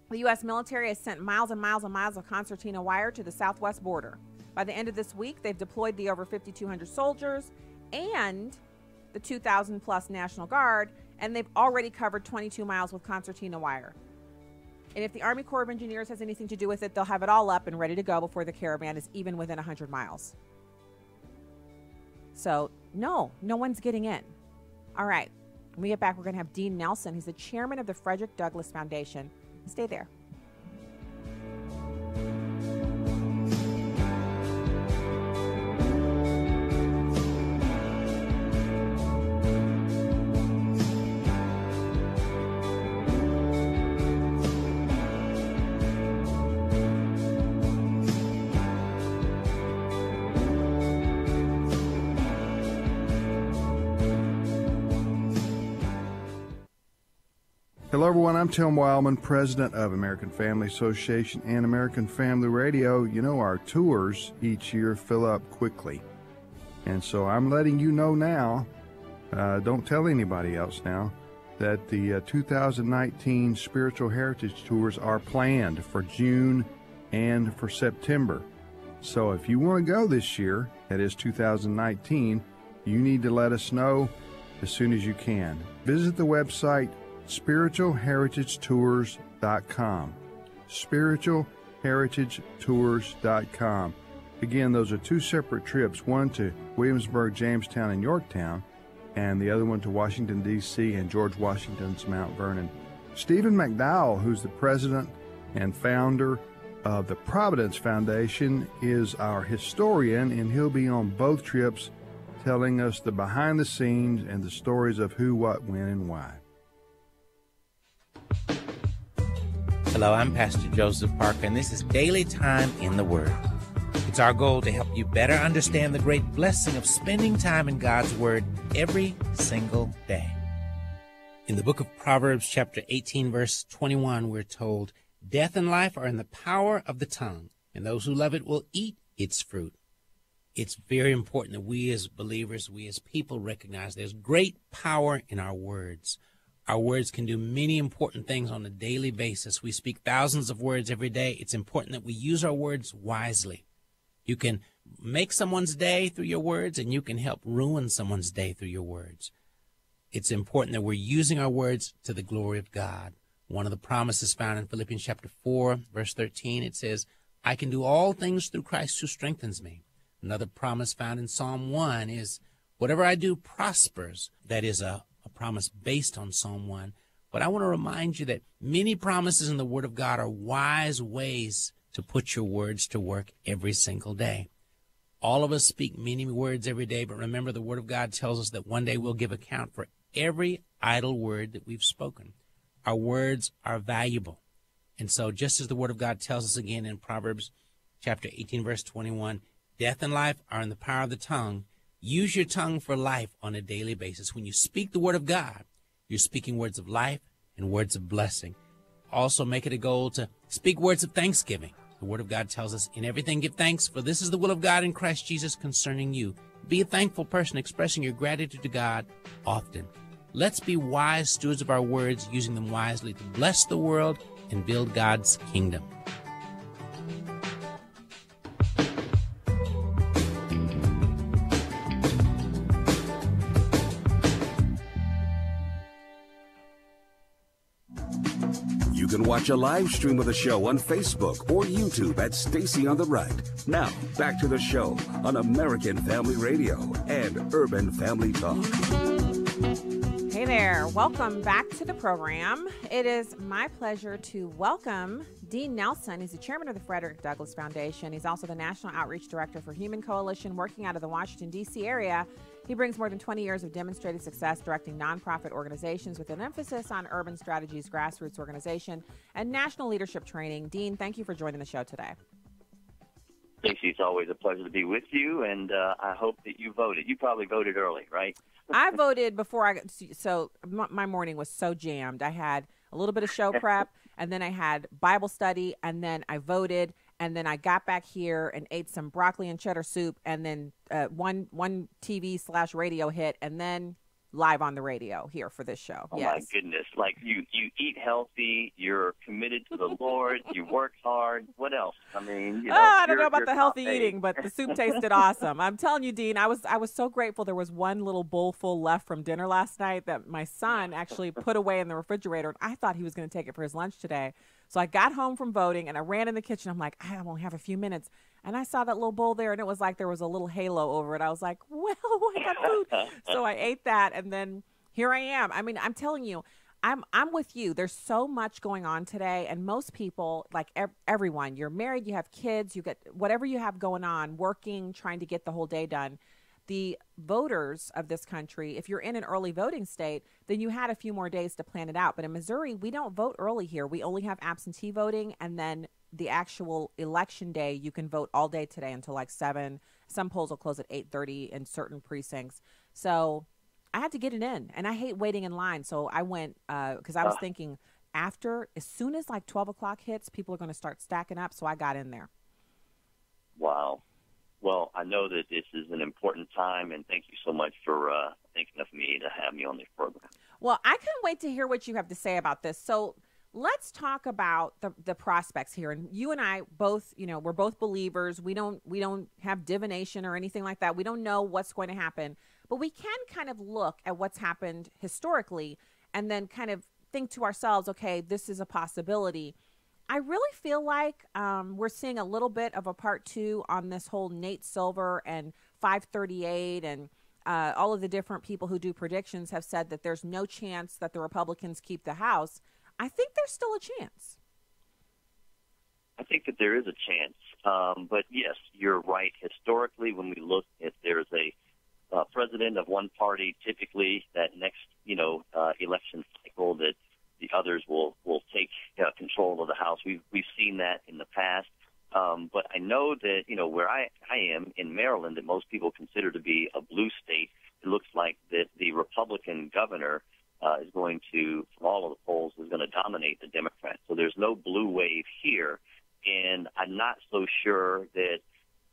the U.S. military has sent miles and miles and miles of concertina wire to the southwest border. By the end of this week, they've deployed the over 5,200 soldiers and the 2,000 plus National Guard, and they've already covered 22 miles with concertina wire. And if the Army Corps of Engineers has anything to do with it, they'll have it all up and ready to go before the caravan is even within 100 miles. So, no one's getting in. All right. When we get back, we're going to have Dean Nelson. He's the chairman of the Frederick Douglass Foundation. Stay there. Hello, everyone. I'm Tim Wildman, president of American Family Association and American Family Radio. You know, our tours each year fill up quickly. And so I'm letting you know now, don't tell anybody else now, that the 2019 Spiritual Heritage Tours are planned for June and for September. So if you want to go this year, that is 2019, you need to let us know as soon as you can. Visit the website spiritualheritagetours.com. spiritualheritagetours.com. Again, those are two separate trips, one to Williamsburg, Jamestown, and Yorktown, and the other one to Washington, D.C. and George Washington's Mount Vernon. Stephen McDowell, who's the president and founder of the Providence Foundation, is our historian, and he'll be on both trips telling us the behind the scenes and the stories of who, what, when, and why. Hello, I'm Pastor Joseph Parker, and this is Daily Time in the Word. It's our goal to help you better understand the great blessing of spending time in God's Word every single day. In the book of Proverbs, chapter 18, verse 21, we're told, "Death and life are in the power of the tongue, and those who love it will eat its fruit." It's very important that we as believers, we as people recognize there's great power in our words. Our words can do many important things on a daily basis. We speak thousands of words every day. It's important that we use our words wisely. You can make someone's day through your words, and you can help ruin someone's day through your words. It's important that we're using our words to the glory of God. One of the promises found in Philippians chapter 4, verse 13, it says, "I can do all things through Christ who strengthens me." Another promise found in Psalm 1 is, "Whatever I do prospers." That is a promise based on Psalm 1. But I want to remind you that many promises in the Word of God are wise ways to put your words to work every single day. All of us speak many words every day, but remember the Word of God tells us that one day we'll give account for every idle word that we've spoken. Our words are valuable. And so just as the Word of God tells us again in Proverbs chapter 18, verse 21, death and life are in the power of the tongue. Use your tongue for life on a daily basis. When you speak the Word of God, you're speaking words of life and words of blessing. Also make it a goal to speak words of thanksgiving. The Word of God tells us, "In everything give thanks, for this is the will of God in Christ Jesus concerning you." Be a thankful person, expressing your gratitude to God often. Let's be wise stewards of our words, using them wisely to bless the world and build God's kingdom. You can watch a live stream of the show on Facebook or YouTube at Stacy on the Right. Now, back to the show on American Family Radio and Urban Family Talk. Hey there. Welcome back to the program. It is my pleasure to welcome Dean Nelson. He's the chairman of the Frederick Douglass Foundation. He's also the National Outreach Director for Human Coalition, working out of the Washington, D.C. area. He brings more than 20 years of demonstrated success directing nonprofit organizations with an emphasis on urban strategies, grassroots organization, and national leadership training. Dean, thank you for joining the show today. Stacey, it's always a pleasure to be with you, and I hope that you voted. You probably voted early, right? I voted before so my morning was so jammed. I had a little bit of show prep, and then I had Bible study, and then I voted, and then I got back here and ate some broccoli and cheddar soup, and then one TV/radio hit, and then live on the radio here for this show. Oh, yes. My goodness. Like, you eat healthy, you're committed to the Lord, you work hard. What else? I mean, I don't know about the healthy eating, but the soup tasted awesome. I'm telling you, Dean, I was so grateful. There was one little bowl full left from dinner last night that my son actually put away in the refrigerator, and I thought he was going to take it for his lunch today. So I got home from voting, and I ran in the kitchen. I'm like, I only have a few minutes. And I saw that little bowl there, and it was like there was a little halo over it. I was like, well, I got food. So I ate that, and then here I am. I mean, I'm telling you, I'm with you. There's so much going on today, and most people, like everyone, you're married, you have kids, you get whatever you have going on, working, trying to get the whole day done. The voters of this country, if you're in an early voting state, then you had a few more days to plan it out. But in Missouri, we don't vote early here. We only have absentee voting, and then the actual election day, you can vote all day today until like 7. Some polls will close at 8:30 in certain precincts. So I had to get it in, and I hate waiting in line. So I went because I was thinking as soon as like 12 o'clock hits, people are going to start stacking up. So I got in there. Wow. Well, I know that this is an important time, and thank you so much for thinking of me to have me on this program. Well, I couldn't wait to hear what you have to say about this. So let's talk about the prospects here. And you and I both, we're both believers. We don't have divination or anything like that. We don't know what's going to happen, but we can kind of look at what's happened historically and then kind of think to ourselves, okay, this is a possibility. I really feel like we're seeing a little bit of a part 2 on this whole Nate Silver and 538 and all of the different people who do predictions have said that there's no chance that the Republicans keep the House. I think there's still a chance. I think that there is a chance. But, yes, you're right. Historically, when we look at there's a president of one party, typically that next, election cycle that the others will take control of the House. We've seen that in the past. But I know that, where I am in Maryland, that most people consider to be a blue state, it looks like that the Republican governor is going to, from all of the polls, is going to dominate the Democrats. So there's no blue wave here. And I'm not so sure that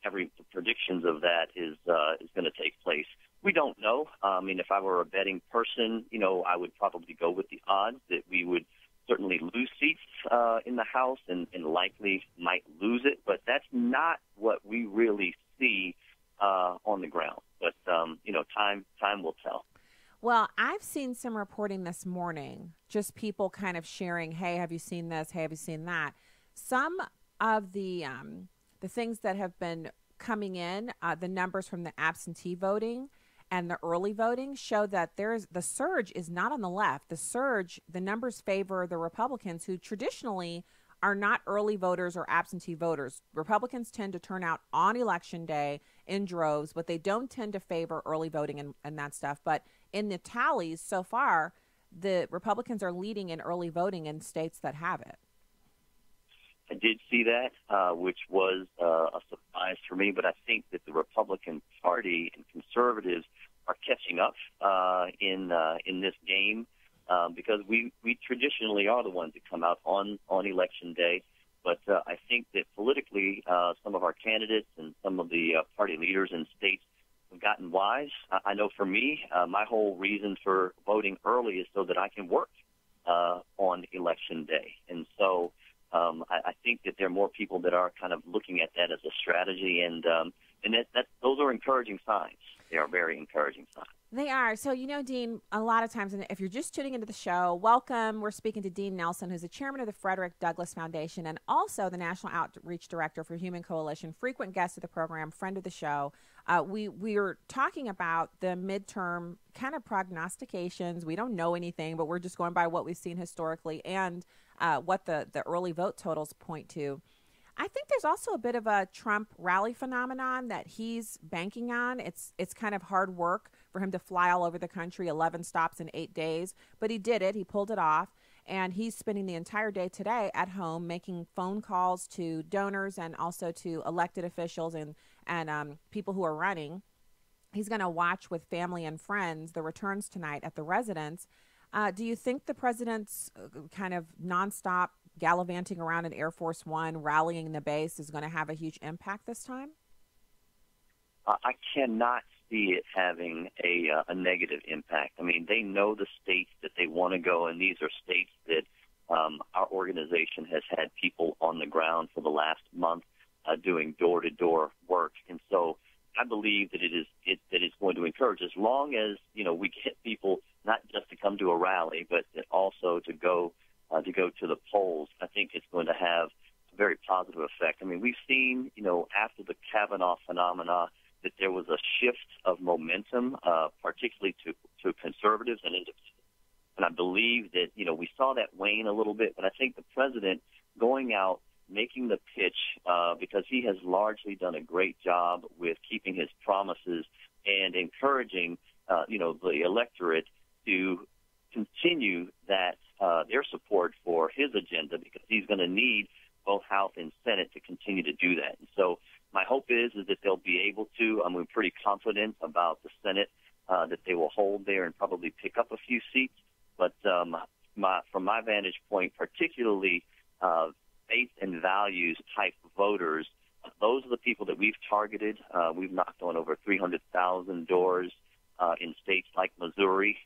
every predictions of that is going to take place. We don't know. I mean, if I were a betting person, I would probably go with the odds that we would certainly lose seats in the House and likely might lose it. But that's not what we really see on the ground. But, time will tell. Well, I've seen some reporting this morning, just people kind of sharing, hey, have you seen this? Hey, have you seen that? Some of the things that have been coming in, the numbers from the absentee voting and the early voting show that the surge is not on the left. The numbers favor the Republicans, who traditionally are not early voters or absentee voters. Republicans tend to turn out on Election Day in droves, but they don't tend to favor early voting and that stuff. But in the tallies so far, the Republicans are leading in early voting in states that have it. I did see that, which was a surprise for me, but I think that the Republican Party and conservatives are catching up in this game because we traditionally are the ones that come out on Election Day. But I think that politically, some of our candidates and some of the party leaders in states have gotten wise. I know for me, my whole reason for voting early is so that I can work on Election Day. And so I think that there are more people that are kind of looking at that as a strategy, and those are encouraging signs. They are very encouraging signs. They are. So, Dean, a lot of times, and if you're just tuning into the show, welcome. We're speaking to Dean Nelson, who's the chairman of the Frederick Douglass Foundation and also the National Outreach Director for Human Coalition, frequent guest of the program, friend of the show. We are talking about the midterm kind of prognostications. We don't know anything, but we're just going by what we've seen historically and what the early vote totals point to. I think there's also a bit of a Trump rally phenomenon that he's banking on. It's kind of hard work for him to fly all over the country, 11 stops in 8 days, but he did it. He pulled it off, and he's spending the entire day today at home making phone calls to donors and also to elected officials and people who are running. He's going to watch with family and friends the returns tonight at the residence. Do you think the president's kind of nonstop gallivanting around in Air Force One, rallying the base, is going to have a huge impact this time? I cannot see it having a negative impact. I mean, they know the states that they want to go, and these are states that our organization has had people on the ground for the last month doing door-to-door work. And so I believe that it's going to encourage, as long as, we get people not just to come to a rally, but also to go to the polls. I think it's going to have a very positive effect. I mean, we've seen, after the Kavanaugh phenomena, that there was a shift of momentum, particularly to conservatives and independents. And I believe that, we saw that wane a little bit, but I think the president going out, making the pitch, because he has largely done a great job with keeping his promises and encouraging, the electorate to continue that their support for his agenda, because he's going to need both House and Senate to continue to do that. And so my hope is that they'll be able to. I'm pretty confident about the Senate that they will hold there and probably pick up a few seats. But from my vantage point, particularly faith and values type voters, those are the people that we've targeted. We've knocked on over 300,000 doors in states like Missouri,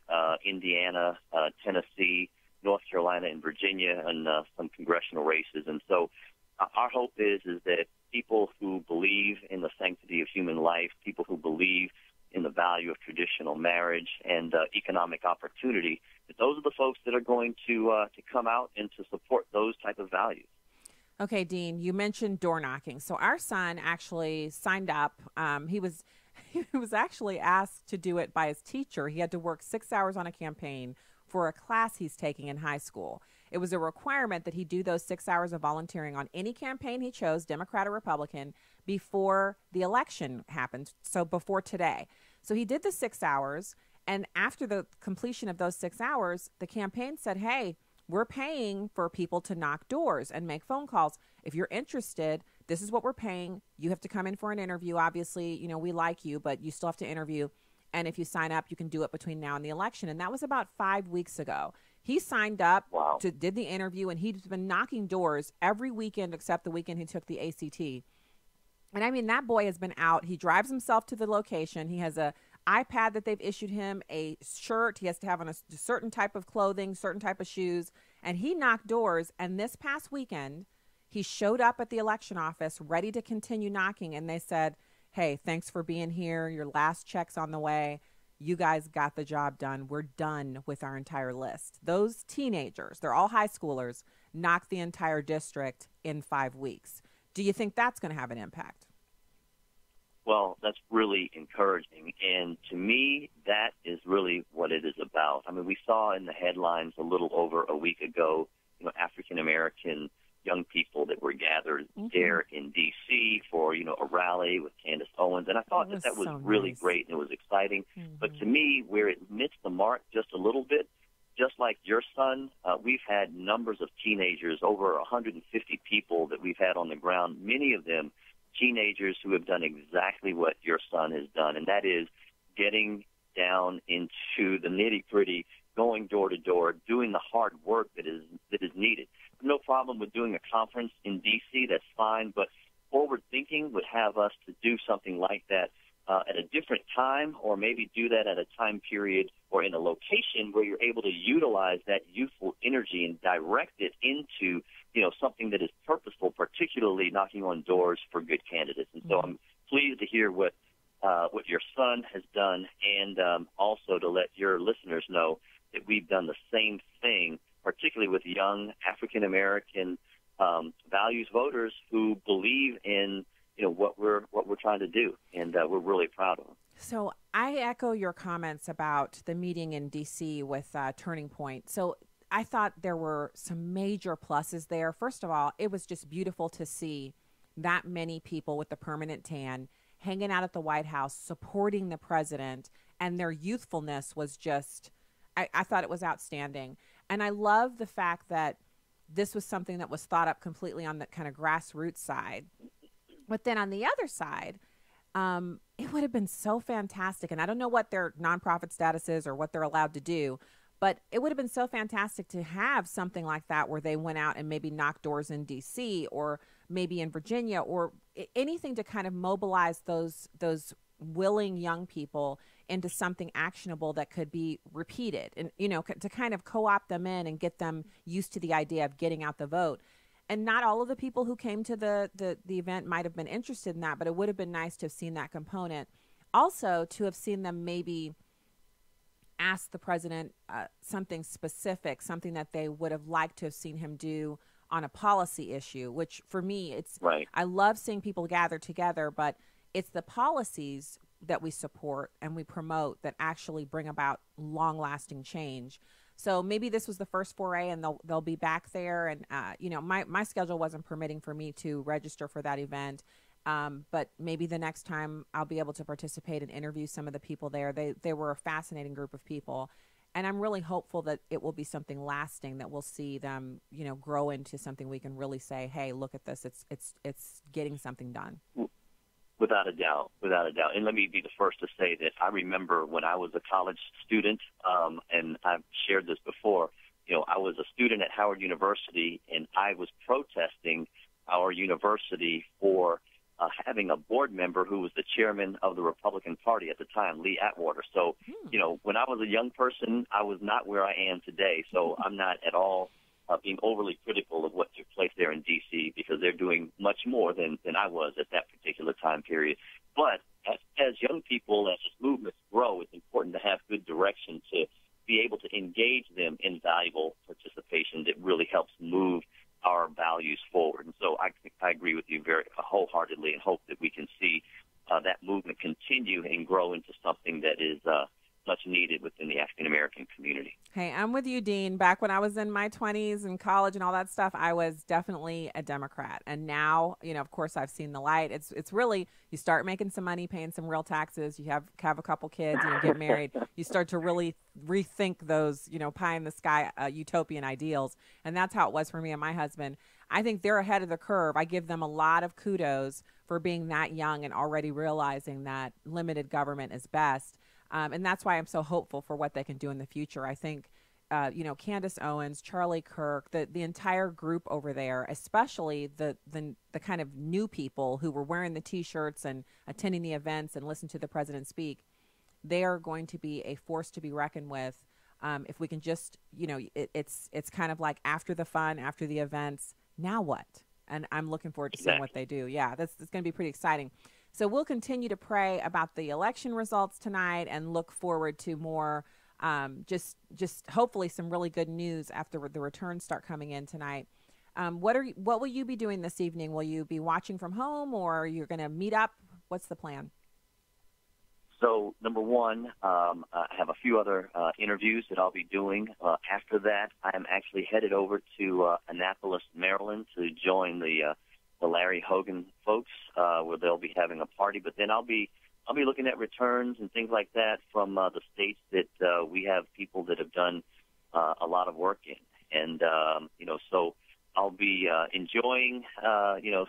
Indiana, Tennessee, North Carolina, and Virginia, and some congressional races. And so our hope is that people who believe in the sanctity of human life, people who believe in the value of traditional marriage and economic opportunity, that those are the folks that are going to come out and to support those type of values. Okay, Dean, you mentioned door knocking. So our son actually signed up. He was actually asked to do it by his teacher. He had to work 6 hours on a campaign for a class he's taking in high school. It was a requirement that he do those 6 hours of volunteering on any campaign he chose, Democrat or Republican, before the election happened, so before today. So he did the 6 hours, and after the completion of those 6 hours, the campaign said, hey, we're paying for people to knock doors and make phone calls. If you're interested, this is what we're paying. You have to come in for an interview. Obviously, you know, we like you, but you still have to interview. And if you sign up, you can do it between now and the election. And that was about 5 weeks ago. He signed up, did the interview, and he's been knocking doors every weekend except the weekend he took the ACT. And I mean, that boy has been out. He drives himself to the location. He has a iPad that they've issued him, a shirt. He has to have on a certain type of clothing, certain type of shoes. And he knocked doors. And this past weekend, he showed up at the election office ready to continue knocking. And they said, hey, thanks for being here. Your last check's on the way. You guys got the job done. We're done with our entire list. Those teenagers, they're all high schoolers, knocked the entire district in 5 weeks. Do you think that's going to have an impact? Well, that's really encouraging. And to me, that is really what it is about. I mean, we saw in the headlines a little over a week ago, African-American young people that were gathered there in D.C. for, a rally with Candace Owens. And I thought that was so really nice. Great, and it was exciting. But to me, where it missed the mark just a little bit, just like your son, we've had numbers of teenagers, over 150 people that we've had on the ground, many of them teenagers who have done exactly what your son has done, and that is getting down into the nitty-gritty, going door to door, doing the hard work that is needed. No problem with doing a conference in D.C., that's fine, but forward thinking would have us to do something like that at a different time, or maybe do that at a time period or in a location where you're able to utilize that youthful energy and direct it into, something that is purposeful, particularly knocking on doors for good candidates. And so I'm pleased to hear what your son has done, and also to let your listeners know that we've done the same thing, particularly with young African-American values voters who believe in what we're trying to do, and we're really proud of them. So I echo your comments about the meeting in D.C. with Turning Point. So I thought there were some major pluses there. First of all, it was just beautiful to see that many people with the permanent tan hanging out at the White House, supporting the president, and their youthfulness was just, I thought it was outstanding. And I love the fact that this was something that was thought up completely on the kind of grassroots side. But then on the other side, it would have been so fantastic. And I don't know what their nonprofit status is or what they're allowed to do, but it would have been so fantastic to have something like that where they went out and maybe knocked doors in D.C. or maybe in Virginia, or anything to kind of mobilize those willing young people into something actionable that could be repeated, and to kind of co-opt them in and get them used to the idea of getting out the vote. And not all of the people who came to the event might have been interested in that, but it would have been nice to have seen that component. Also, to have seen them maybe ask the president something specific, something that they would have liked to have seen him do on a policy issue, which for me, it's right. I love seeing people gather together, but it's the policies that we support and we promote that actually bring about long-lasting change. So maybe this was the first foray, and they'll be back there. And my schedule wasn't permitting for me to register for that event, but maybe the next time I'll be able to participate and interview some of the people there. They were a fascinating group of people, and I'm really hopeful that it will be something lasting, that we'll see them grow into something we can really say, hey, look at this, it's getting something done. Without a doubt, without a doubt. And let me be the first to say that I remember when I was a college student, and I've shared this before, I was a student at Howard University, and I was protesting our university for having a board member who was the chairman of the Republican Party at the time, Lee Atwater. So, when I was a young person, I was not where I am today. So I'm not at all being overly critical of what took place there in D.C. because they're doing much more than I was at that particular time period. But as young people, as movements grow, it's important to have good direction to be able to engage them in valuable participation that really helps move our values forward. And so I agree with you very wholeheartedly and hope that we can see that movement continue and grow into something that is much needed within the African-American community. Hey, I'm with you, Dean. Back when I was in my 20s and college and all that stuff, I was definitely a Democrat. And now, of course, I've seen the light. It's really, you start making some money, paying some real taxes, you have a couple kids, and you get married, you start to really rethink those, pie in the sky utopian ideals. And that's how it was for me and my husband. I think they're ahead of the curve. I give them a lot of kudos for being that young and already realizing that limited government is best. And that's why I'm so hopeful for what they can do in the future. I think, Candace Owens, Charlie Kirk, the entire group over there, especially the kind of new people who were wearing the T-shirts and attending the events and listening to the president speak, they are going to be a force to be reckoned with. If we can just, it's kind of like after the fun, after the events, now what? And I'm looking forward to seeing what they do. Yeah, that's going to be pretty exciting. So we'll continue to pray about the election results tonight and look forward to more, just hopefully some really good news after the returns start coming in tonight. What will you be doing this evening? Will you be watching from home, or are you going to meet up? What's the plan? So, number one, I have a few other interviews that I'll be doing. After that, I am actually headed over to Annapolis, Maryland, to join the Larry Hogan folks, where they'll be having a party. But then I'll be looking at returns and things like that from the states that we have people that have done a lot of work in, and so I'll be enjoying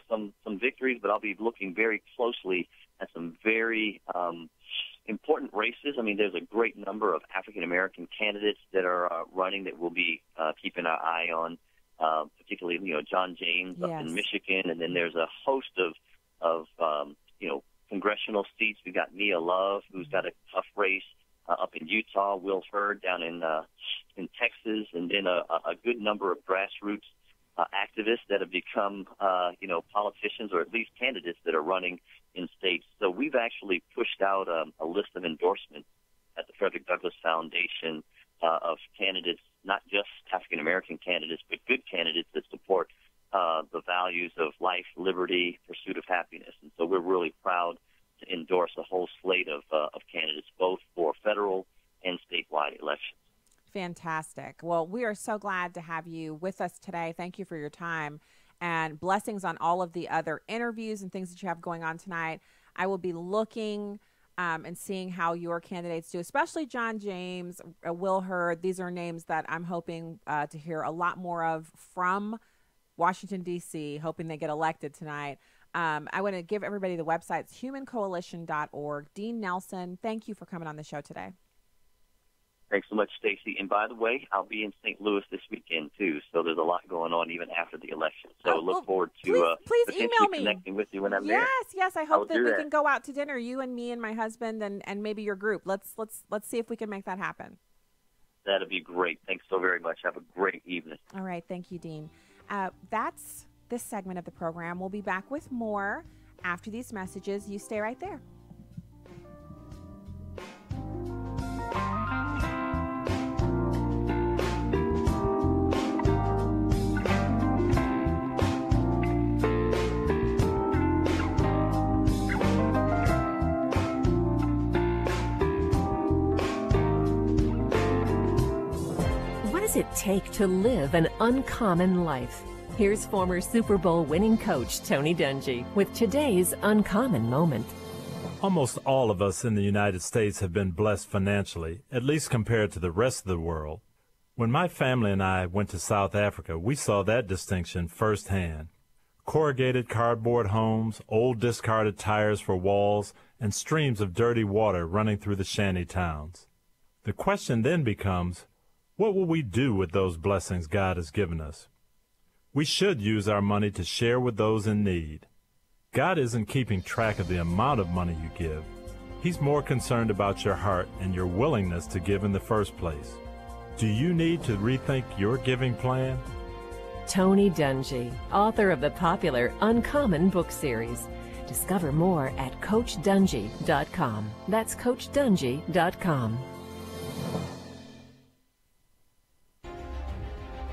some victories, but I'll be looking very closely at some very important races. I mean, there's a great number of African American candidates that are running that we'll be keeping our eye on. Particularly, John James up in Michigan, and then there's a host of congressional seats. We've got Mia Love, who's got a tough race up in Utah, Will Hurd down in Texas, and then a good number of grassroots activists that have become, politicians or at least candidates that are running in states. So we've actually pushed out a list of endorsements at the Frederick Douglass Foundation of candidates, not just African-American candidates, but good candidates that support the values of life, liberty, pursuit of happiness. And so we're really proud to endorse a whole slate of candidates, both for federal and statewide elections. Fantastic. Well, we are so glad to have you with us today. Thank you for your time, and blessings on all of the other interviews and things that you have going on tonight. I will be looking and seeing how your candidates do, especially John James, Will Hurd. These are names that I'm hoping to hear a lot more of from Washington, D.C., hoping they get elected tonight. I want to give everybody the websites, humancoalition.org. Dean Nelson, thank you for coming on the show today. Thanks so much, Stacey. And by the way, I'll be in St. Louis this weekend, too, so there's a lot going on even after the election. So look forward to please email me. Connecting with you when I'm there. Yes. I hope that we can go out to dinner, you and me and my husband and maybe your group. Let's see if we can make that happen. That'd be great. Thanks so very much. Have a great evening. All right. Thank you, Dean. That's this segment of the program. We'll be back with more after these messages. You stay right there. What does it take to live an uncommon life? Here's former Super Bowl winning coach Tony Dungy with today's uncommon moment. Almost all of us in the United States have been blessed financially, at least compared to the rest of the world. When my family and I went to South Africa, we saw that distinction firsthand. corrugated cardboard homes, old discarded tires for walls, and streams of dirty water running through the shanty towns. The question then becomes, what will we do with those blessings God has given us? We should use our money to share with those in need. God isn't keeping track of the amount of money you give. He's more concerned about your heart and your willingness to give in the first place. Do you need to rethink your giving plan? Tony Dungy, author of the popular Uncommon book series. Discover more at CoachDungy.com. That's CoachDungy.com.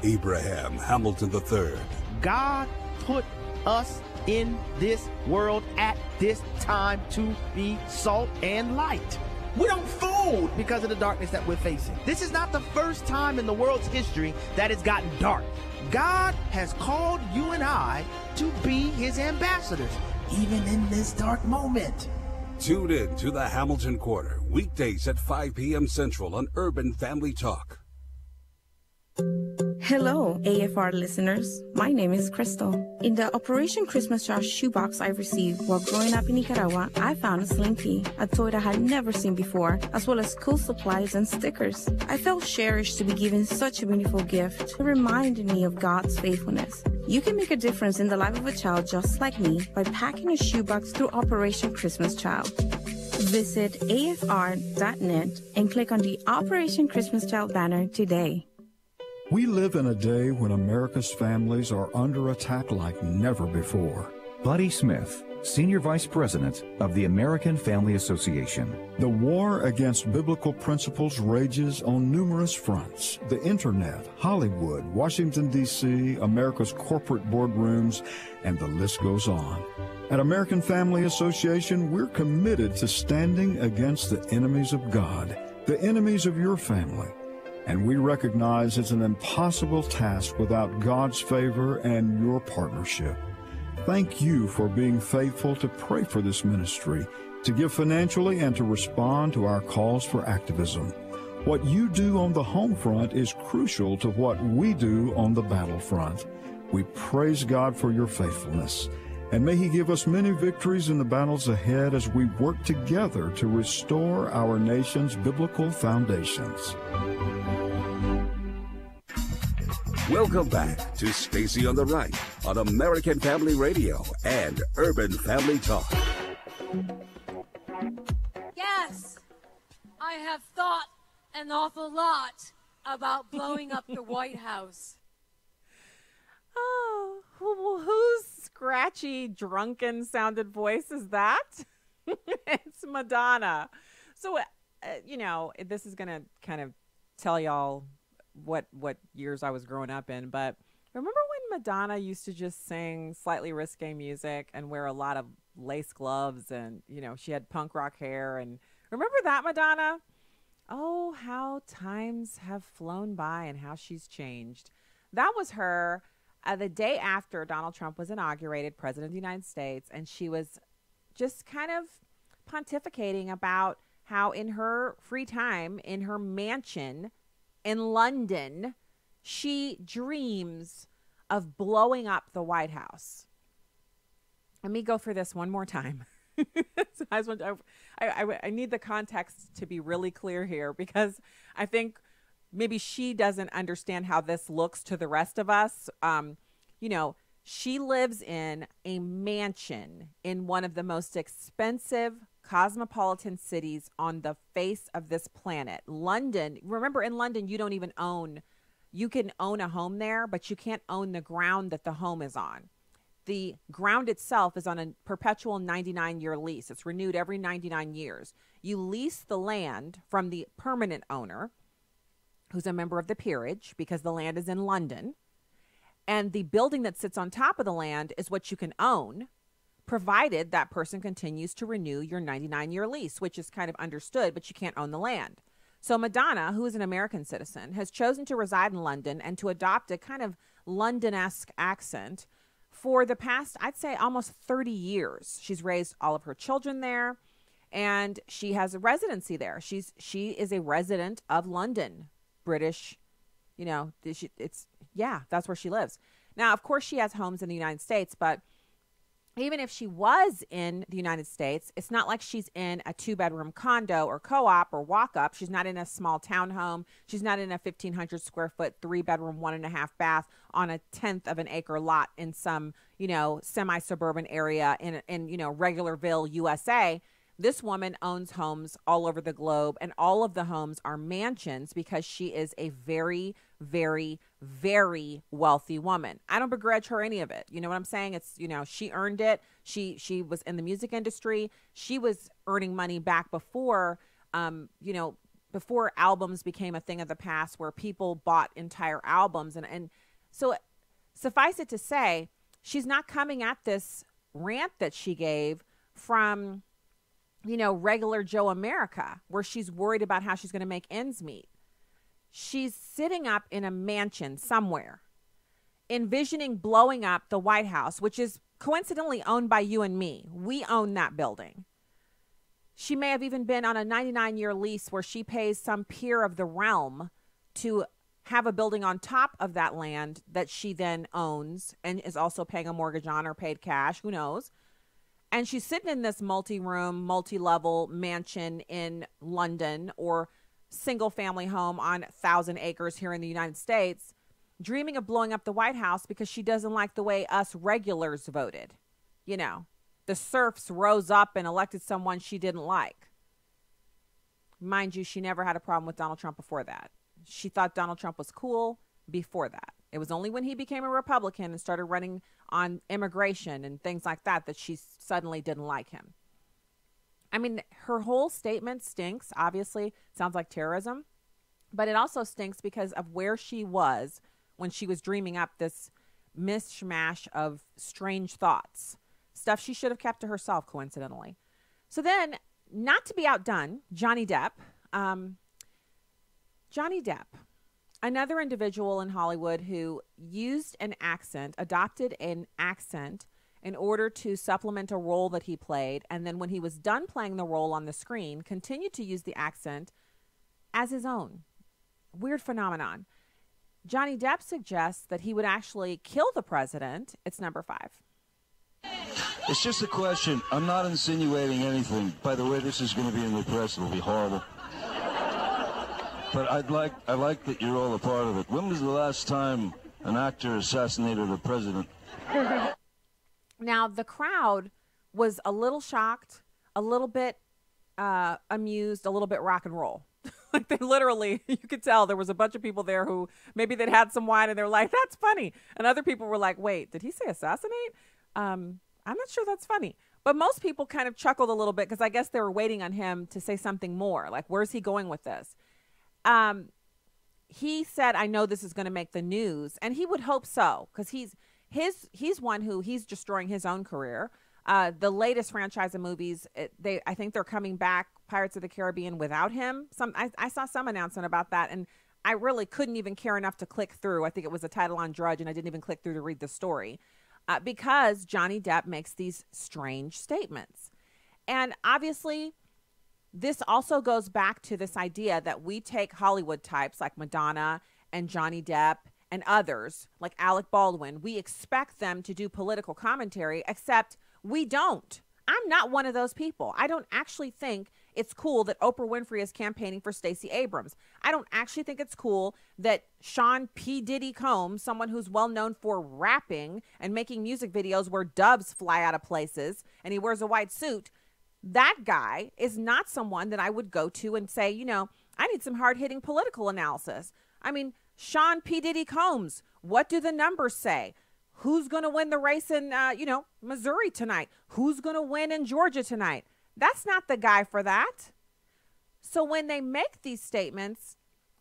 Abraham Hamilton III. God put us in this world at this time to be salt and light. We don't fold because of the darkness that we're facing. This is not the first time in the world's history that it's gotten dark. God has called you and I to be his ambassadors, even in this dark moment. Tune in to the Hamilton Corner, weekdays at 5 p.m. Central on Urban Family Talk. Hello, AFR listeners. My name is Crystal. In the Operation Christmas Jar shoebox I received while growing up in Nicaragua, I found a Slinky, a toy that I had never seen before, as well as cool supplies and stickers. I felt cherished to be given such a beautiful gift. It reminded me of God's faithfulness. You can make a difference in the life of a child just like me by packing a shoebox through Operation Christmas Child. Visit afr.net and click on the Operation Christmas Child banner today. We live in a day when America's families are under attack like never before. Buddy Smith, Senior Vice President of the American Family Association. The war against biblical principles rages on numerous fronts. The internet, Hollywood, Washington, D.C., America's corporate boardrooms, and the list goes on. At American Family Association, we're committed to standing against the enemies of God, the enemies of your family. And we recognize it's an impossible task without God's favor and your partnership. Thank you for being faithful to pray for this ministry, to give financially, and to respond to our calls for activism. What you do on the home front is crucial to what we do on the battlefront. We praise God for your faithfulness, and may He give us many victories in the battles ahead as we work together to restore our nation's biblical foundations. Welcome back to Stacy on the Right on American Family Radio and Urban Family Talk. Yes, I have thought an awful lot about blowing up the White House. Oh, well, whose scratchy, drunken sounded voice is that? It's Madonna. So, this is going to kind of tell y'all what years I was growing up in, but remember when Madonna used to just sing slightly risque music and wear a lot of lace gloves, and she had punk rock hair, and remember that Madonna? Oh, how times have flown by and how she's changed. That was her the day after Donald Trump was inaugurated president of the United States, and she was just kind of pontificating about how in her free time in her mansion in London, she dreams of blowing up the White House. Let me go through this one more time. I need the context to be really clear here, because I think maybe she doesn't understand how this looks to the rest of us. She lives in a mansion in one of the most expensive cosmopolitan cities on the face of this planet. London, remember in London, you can own a home there, but you can't own the ground that the home is on. The ground itself is on a perpetual 99-year lease. It's renewed every 99 years. You lease the land from the permanent owner, who's a member of the peerage, because the land is in London. And the building that sits on top of the land is what you can own, provided that person continues to renew your 99-year lease, which is kind of understood, but you can't own the land. So Madonna, who is an American citizen, has chosen to reside in London and to adopt a kind of London-esque accent for the past, I'd say, almost 30 years. She's raised all of her children there, and she has a residency there. She is a resident of London, British, that's where she lives. Now, of course, she has homes in the United States, but even if she was in the United States, it's not like she's in a 2-bedroom condo or co-op or walk-up. She's not in a small townhome. She's not in a 1,500 square foot, 3-bedroom, 1.5 bath on a 1/10 of an acre lot in some, semi-suburban area in Regularville, USA. This woman owns homes all over the globe, and all of the homes are mansions because she is a very, very, very wealthy woman. I don't begrudge her any of it. You know what I'm saying? It's, she earned it. She was in the music industry. She was earning money back before, before albums became a thing of the past where people bought entire albums. And so suffice it to say, she's not coming at this rant that she gave from regular Joe America, where she's worried about how she's going to make ends meet. She's sitting up in a mansion somewhere, envisioning blowing up the White House, which is coincidentally owned by you and me. We own that building. She may have even been on a 99-year lease where she pays some peer of the realm to have a building on top of that land that she then owns and is also paying a mortgage on or paid cash. Who knows? And she's sitting in this multi-room, multi-level mansion in London or single-family home on 1,000 acres here in the United States, dreaming of blowing up the White House because she doesn't like the way us regulars voted. The serfs rose up and elected someone she didn't like. Mind you, she never had a problem with Donald Trump before that. She thought Donald Trump was cool before that. It was only when he became a Republican and started running on immigration and things like that that she suddenly didn't like him. I mean, her whole statement stinks, obviously. Sounds like terrorism. But it also stinks because of where she was when she was dreaming up this mishmash of strange thoughts. Stuff she should have kept to herself, coincidentally. So then, not to be outdone, Johnny Depp. Another individual in Hollywood who used an accent, adopted an accent in order to supplement a role that he played. And then when he was done playing the role on the screen, continued to use the accent as his own. Weird phenomenon. Johnny Depp suggests that he would actually kill the president. It's number 5. It's just a question. I'm not insinuating anything. By the way, this is going to be in the press. It'll be horrible. But I like that you're all a part of it. When was the last time an actor assassinated a president? Now, the crowd was a little shocked, a little bit amused, a little bit rock and roll. Like they literally, you could tell there was a bunch of people there who maybe they'd had some wine and they're like, that's funny. And other people were like, wait, did he say assassinate? I'm not sure that's funny. But most people kind of chuckled a little bit because I guess they were waiting on him to say something more. Like, where's he going with this? He said, I know this is going to make the news, and he would hope so, because he's one who he's destroying his own career. The latest franchise of movies, I think they're coming back, Pirates of the Caribbean, without him. I saw some announcement about that, and I really couldn't even care enough to click through. I think it was a title on Drudge, and I didn't even click through to read the story, because Johnny Depp makes these strange statements. And obviously, this also goes back to this idea that we take Hollywood types like Madonna and Johnny Depp and others like Alec Baldwin. We expect them to do political commentary, except we don't. I'm not one of those people. I don't actually think it's cool that Oprah Winfrey is campaigning for Stacey Abrams. I don't actually think it's cool that Sean P. Diddy Combs, someone who's well known for rapping and making music videos where doves fly out of places and he wears a white suit, that guy is not someone that I would go to and say, I need some hard-hitting political analysis. I mean, Sean P. Diddy Combs, what do the numbers say? Who's going to win the race in, Missouri tonight? Who's going to win in Georgia tonight? That's not the guy for that. So when they make these statements,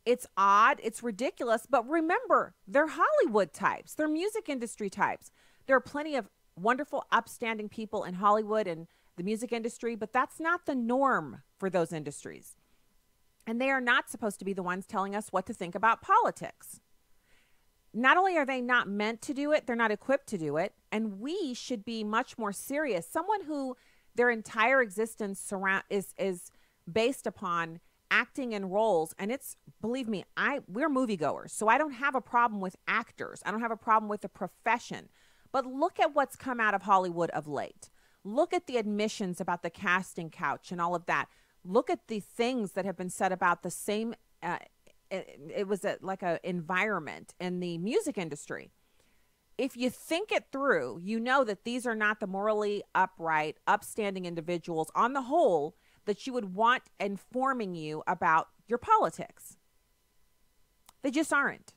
it's odd, it's ridiculous. But remember, they're Hollywood types. They're music industry types. There are plenty of wonderful, upstanding people in Hollywood and the music industry, but that's not the norm for those industries. And they are not supposed to be the ones telling us what to think about politics. Not only are they not meant to do it, they're not equipped to do it. And we should be much more serious. Someone who their entire existence is based upon acting in roles, and it's, believe me, we're moviegoers, so I don't have a problem with actors. I don't have a problem with the profession. But look at what's come out of Hollywood of late. Look at the admissions about the casting couch and all of that. Look at the things that have been said about the same, it was like an environment in the music industry. If you think it through, you know that these are not the morally upright, upstanding individuals on the whole that you would want informing you about your politics. They just aren't.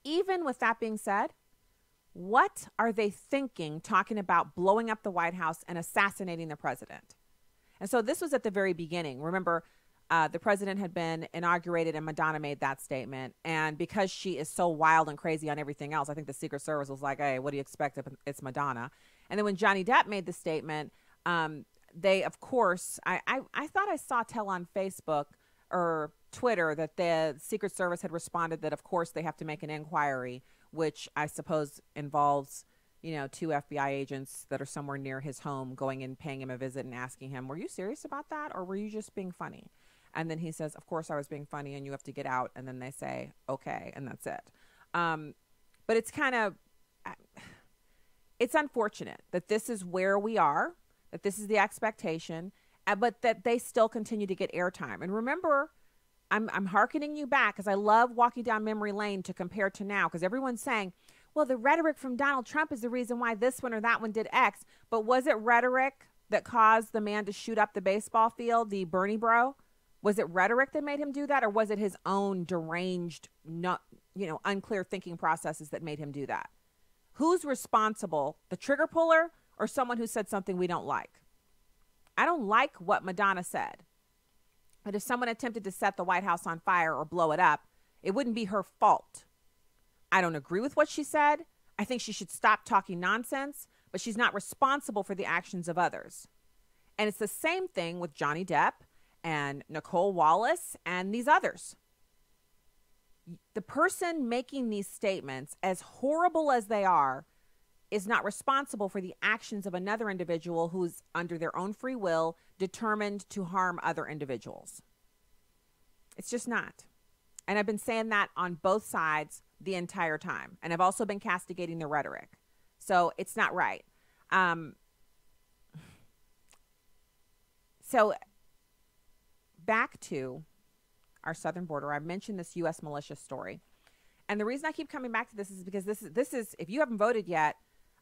Even with that being said, what are they thinking talking about blowing up the White House and assassinating the president? And so this was at the very beginning. Remember, the president had been inaugurated and Madonna made that statement. And because she is so wild and crazy on everything else, I think the Secret Service was like, hey, what do you expect? It's Madonna. And then when Johnny Depp made the statement, they, of course, I thought I saw tell on Facebook or Twitter that the Secret Service had responded that, of course, they have to make an inquiry, which I suppose involves, you know, 2 FBI agents that are somewhere near his home going in, paying him a visit and asking him, were you serious about that or were you just being funny? And then he says, of course I was being funny and you have to get out. And then they say, okay, and that's it. But it's kind of, it's unfortunate that this is where we are, that this is the expectation, but that they still continue to get airtime. And remember, I'm hearkening you back because I love walking down memory lane to compare to now, because everyone's saying, well, the rhetoric from Donald Trump is the reason why this one or that one did X. But was it rhetoric that caused the man to shoot up the baseball field, the Bernie bro? Was it rhetoric that made him do that? Or was it his own deranged, unclear thinking processes that made him do that? Who's responsible, the trigger puller or someone who said something we don't like? I don't like what Madonna said. But if someone attempted to set the White House on fire or blow it up, it wouldn't be her fault. I don't agree with what she said. I think she should stop talking nonsense, but she's not responsible for the actions of others. And it's the same thing with Johnny Depp and Nicole Wallace and these others. The person making these statements, as horrible as they are, is not responsible for the actions of another individual who's under their own free will determined to harm other individuals. It's just not. And I've been saying that on both sides the entire time. And I've also been castigating the rhetoric. So it's not right. So back to our southern border, I mentioned this U.S. militia story. And the reason I keep coming back to this is because this is if you haven't voted yet,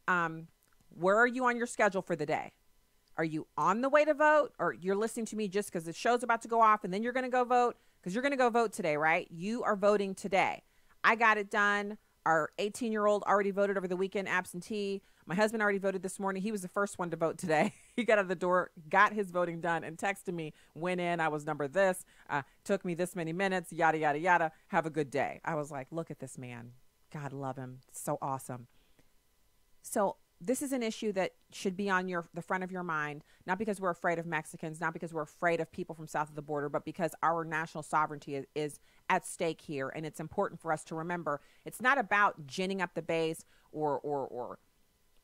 where are you on your schedule for the day? Are you on the way to vote, or you're listening to me just because the show's about to go off and then you're going to go vote? Because you're going to go vote today, right? You are voting today. I got it done. Our 18-year-old already voted over the weekend, absentee. My husband already voted this morning. He was the first one to vote today. He got out of the door, got his voting done, and texted me, went in, I was number this, took me this many minutes, yada, yada, yada. Have a good day. I was like, look at this man. God love him. So awesome. So this is an issue that should be on the front of your mind, not because we're afraid of Mexicans, not because we're afraid of people from south of the border, but because our national sovereignty is at stake here. And it's important for us to remember it's not about ginning up the base or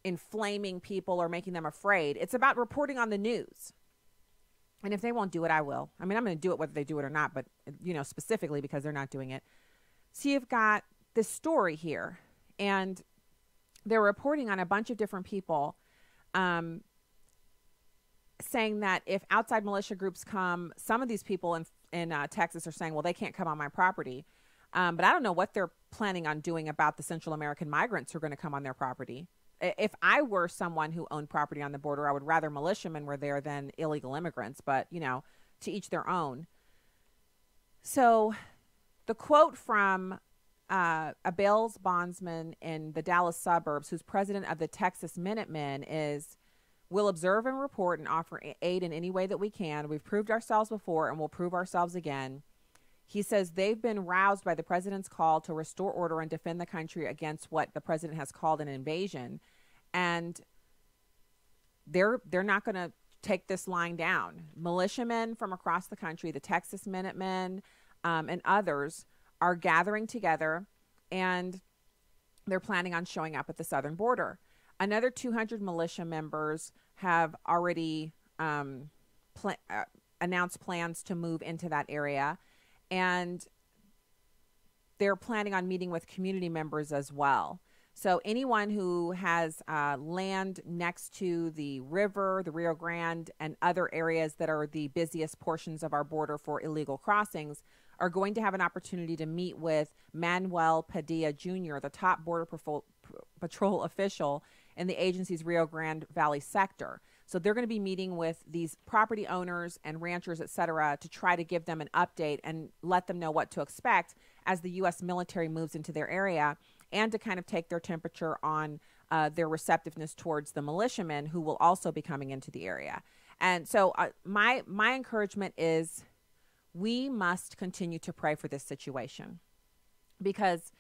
inflaming people or making them afraid. It's about reporting on the news. And if they won't do it, I will. I mean, I'm going to do it whether they do it or not, but, specifically because they're not doing it. So you've got this story here, and they're reporting on a bunch of different people saying that if outside militia groups come, some of these people in Texas are saying, well, they can't come on my property. But I don't know what they're planning on doing about the Central American migrants who are going to come on their property. If I were someone who owned property on the border, I would rather militiamen were there than illegal immigrants. But, to each their own. So the quote from a bail bondsman in the Dallas suburbs, who's president of the Texas Minutemen, is, we'll observe and report and offer aid in any way that we can. We've proved ourselves before and we'll prove ourselves again. He says they've been roused by the president's call to restore order and defend the country against what the president has called an invasion. And they're not going to take this lying down. Militiamen from across the country, the Texas Minutemen, and others are gathering together, and they're planning on showing up at the southern border. Another 200 militia members have already announced plans to move into that area. And they're planning on meeting with community members as well. So anyone who has land next to the river, the Rio Grande, and other areas that are the busiest portions of our border for illegal crossings are going to have an opportunity to meet with Manuel Padilla Jr., the top Border Patrol official in the agency's Rio Grande Valley sector. So they're going to be meeting with these property owners and ranchers, et cetera, to try to give them an update and let them know what to expect as the U.S. military moves into their area, and to kind of take their temperature on their receptiveness towards the militiamen who will also be coming into the area. And so my encouragement is we must continue to pray for this situation, because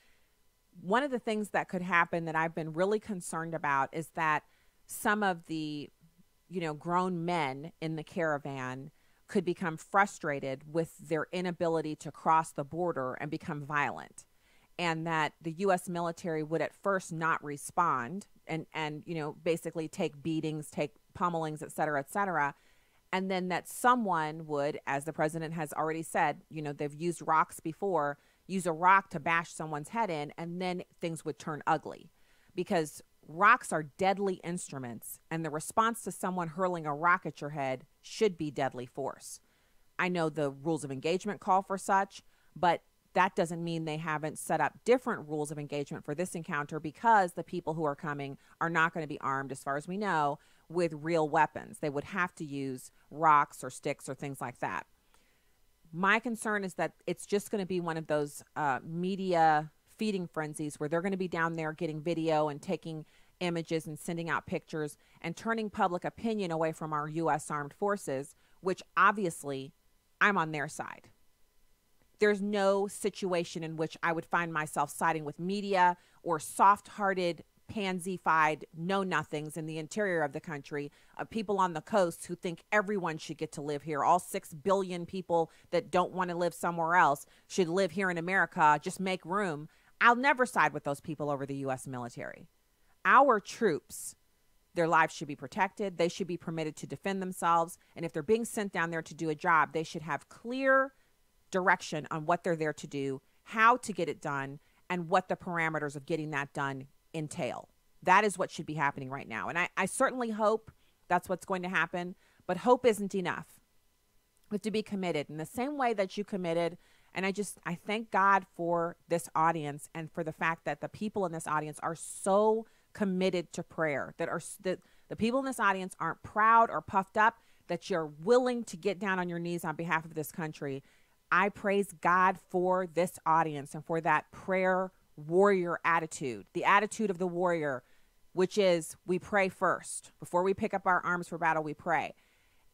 one of the things that could happen that I've been really concerned about is that some of the, grown men in the caravan could become frustrated with their inability to cross the border and become violent. And that the U.S. military would at first not respond and basically take beatings, take pummelings, et cetera, and then that someone would, as the president has already said, they've used rocks before, use a rock to bash someone's head in, and then things would turn ugly. Because rocks are deadly instruments, and the response to someone hurling a rock at your head should be deadly force. I know the rules of engagement call for such, but that doesn't mean they haven't set up different rules of engagement for this encounter, because the people who are coming are not going to be armed, as far as we know, with real weapons. They would have to use rocks or sticks or things like that. My concern is that it's just going to be one of those media feeding frenzies where they're going to be down there getting video and taking images and sending out pictures and turning public opinion away from our U.S. Armed Forces, which obviously I'm on their side. There's no situation in which I would find myself siding with media or soft-hearted, pansy-fied know-nothings in the interior of the country, of people on the coast who think everyone should get to live here. All 6 billion people that don't want to live somewhere else should live here in America, just make room. I'll never side with those people over the U.S. military. Our troops, their lives should be protected. They should be permitted to defend themselves. And if they're being sent down there to do a job, they should have clear direction on what they're there to do, how to get it done, and what the parameters of getting that done entail. That is what should be happening right now. And I certainly hope that's what's going to happen, but hope isn't enough. We have to be committed in the same way that you committed. And I thank God for this audience and for the fact that the people in this audience are so committed to prayer, that the people in this audience aren't proud or puffed up, that you're willing to get down on your knees on behalf of this country. I praise God for this audience and for that prayer warrior attitude, the attitude of the warrior, which is we pray first. Before we pick up our arms for battle, we pray.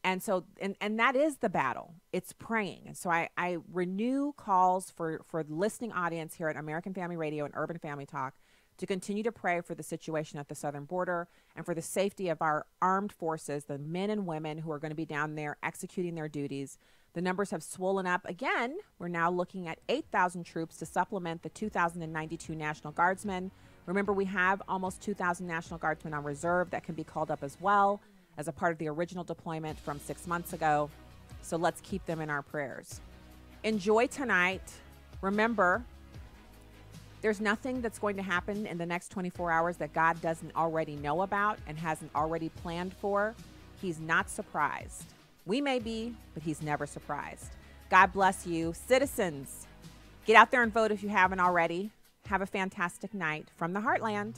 And so, and that is the battle. It's praying. And so I renew calls for the listening audience here at American Family Radio and Urban Family Talk to continue to pray for the situation at the southern border and for the safety of our armed forces, the men and women who are going to be down there executing their duties. The numbers have swollen up again. We're now looking at 8,000 troops to supplement the 2,092 National Guardsmen. Remember, we have almost 2,000 National Guardsmen on reserve that can be called up as well as a part of the original deployment from 6 months ago. So let's keep them in our prayers. Enjoy tonight. Remember, there's nothing that's going to happen in the next 24 hours that God doesn't already know about and hasn't already planned for. He's not surprised. We may be, but he's never surprised. God bless you. Citizens, get out there and vote if you haven't already. Have a fantastic night from the Heartland.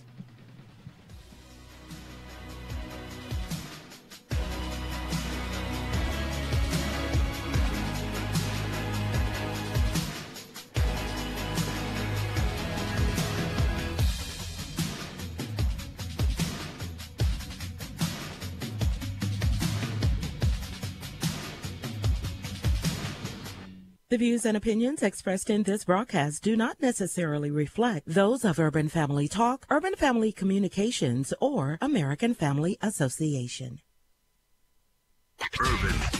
The views and opinions expressed in this broadcast do not necessarily reflect those of Urban Family Talk, Urban Family Communications, or American Family Association. Urban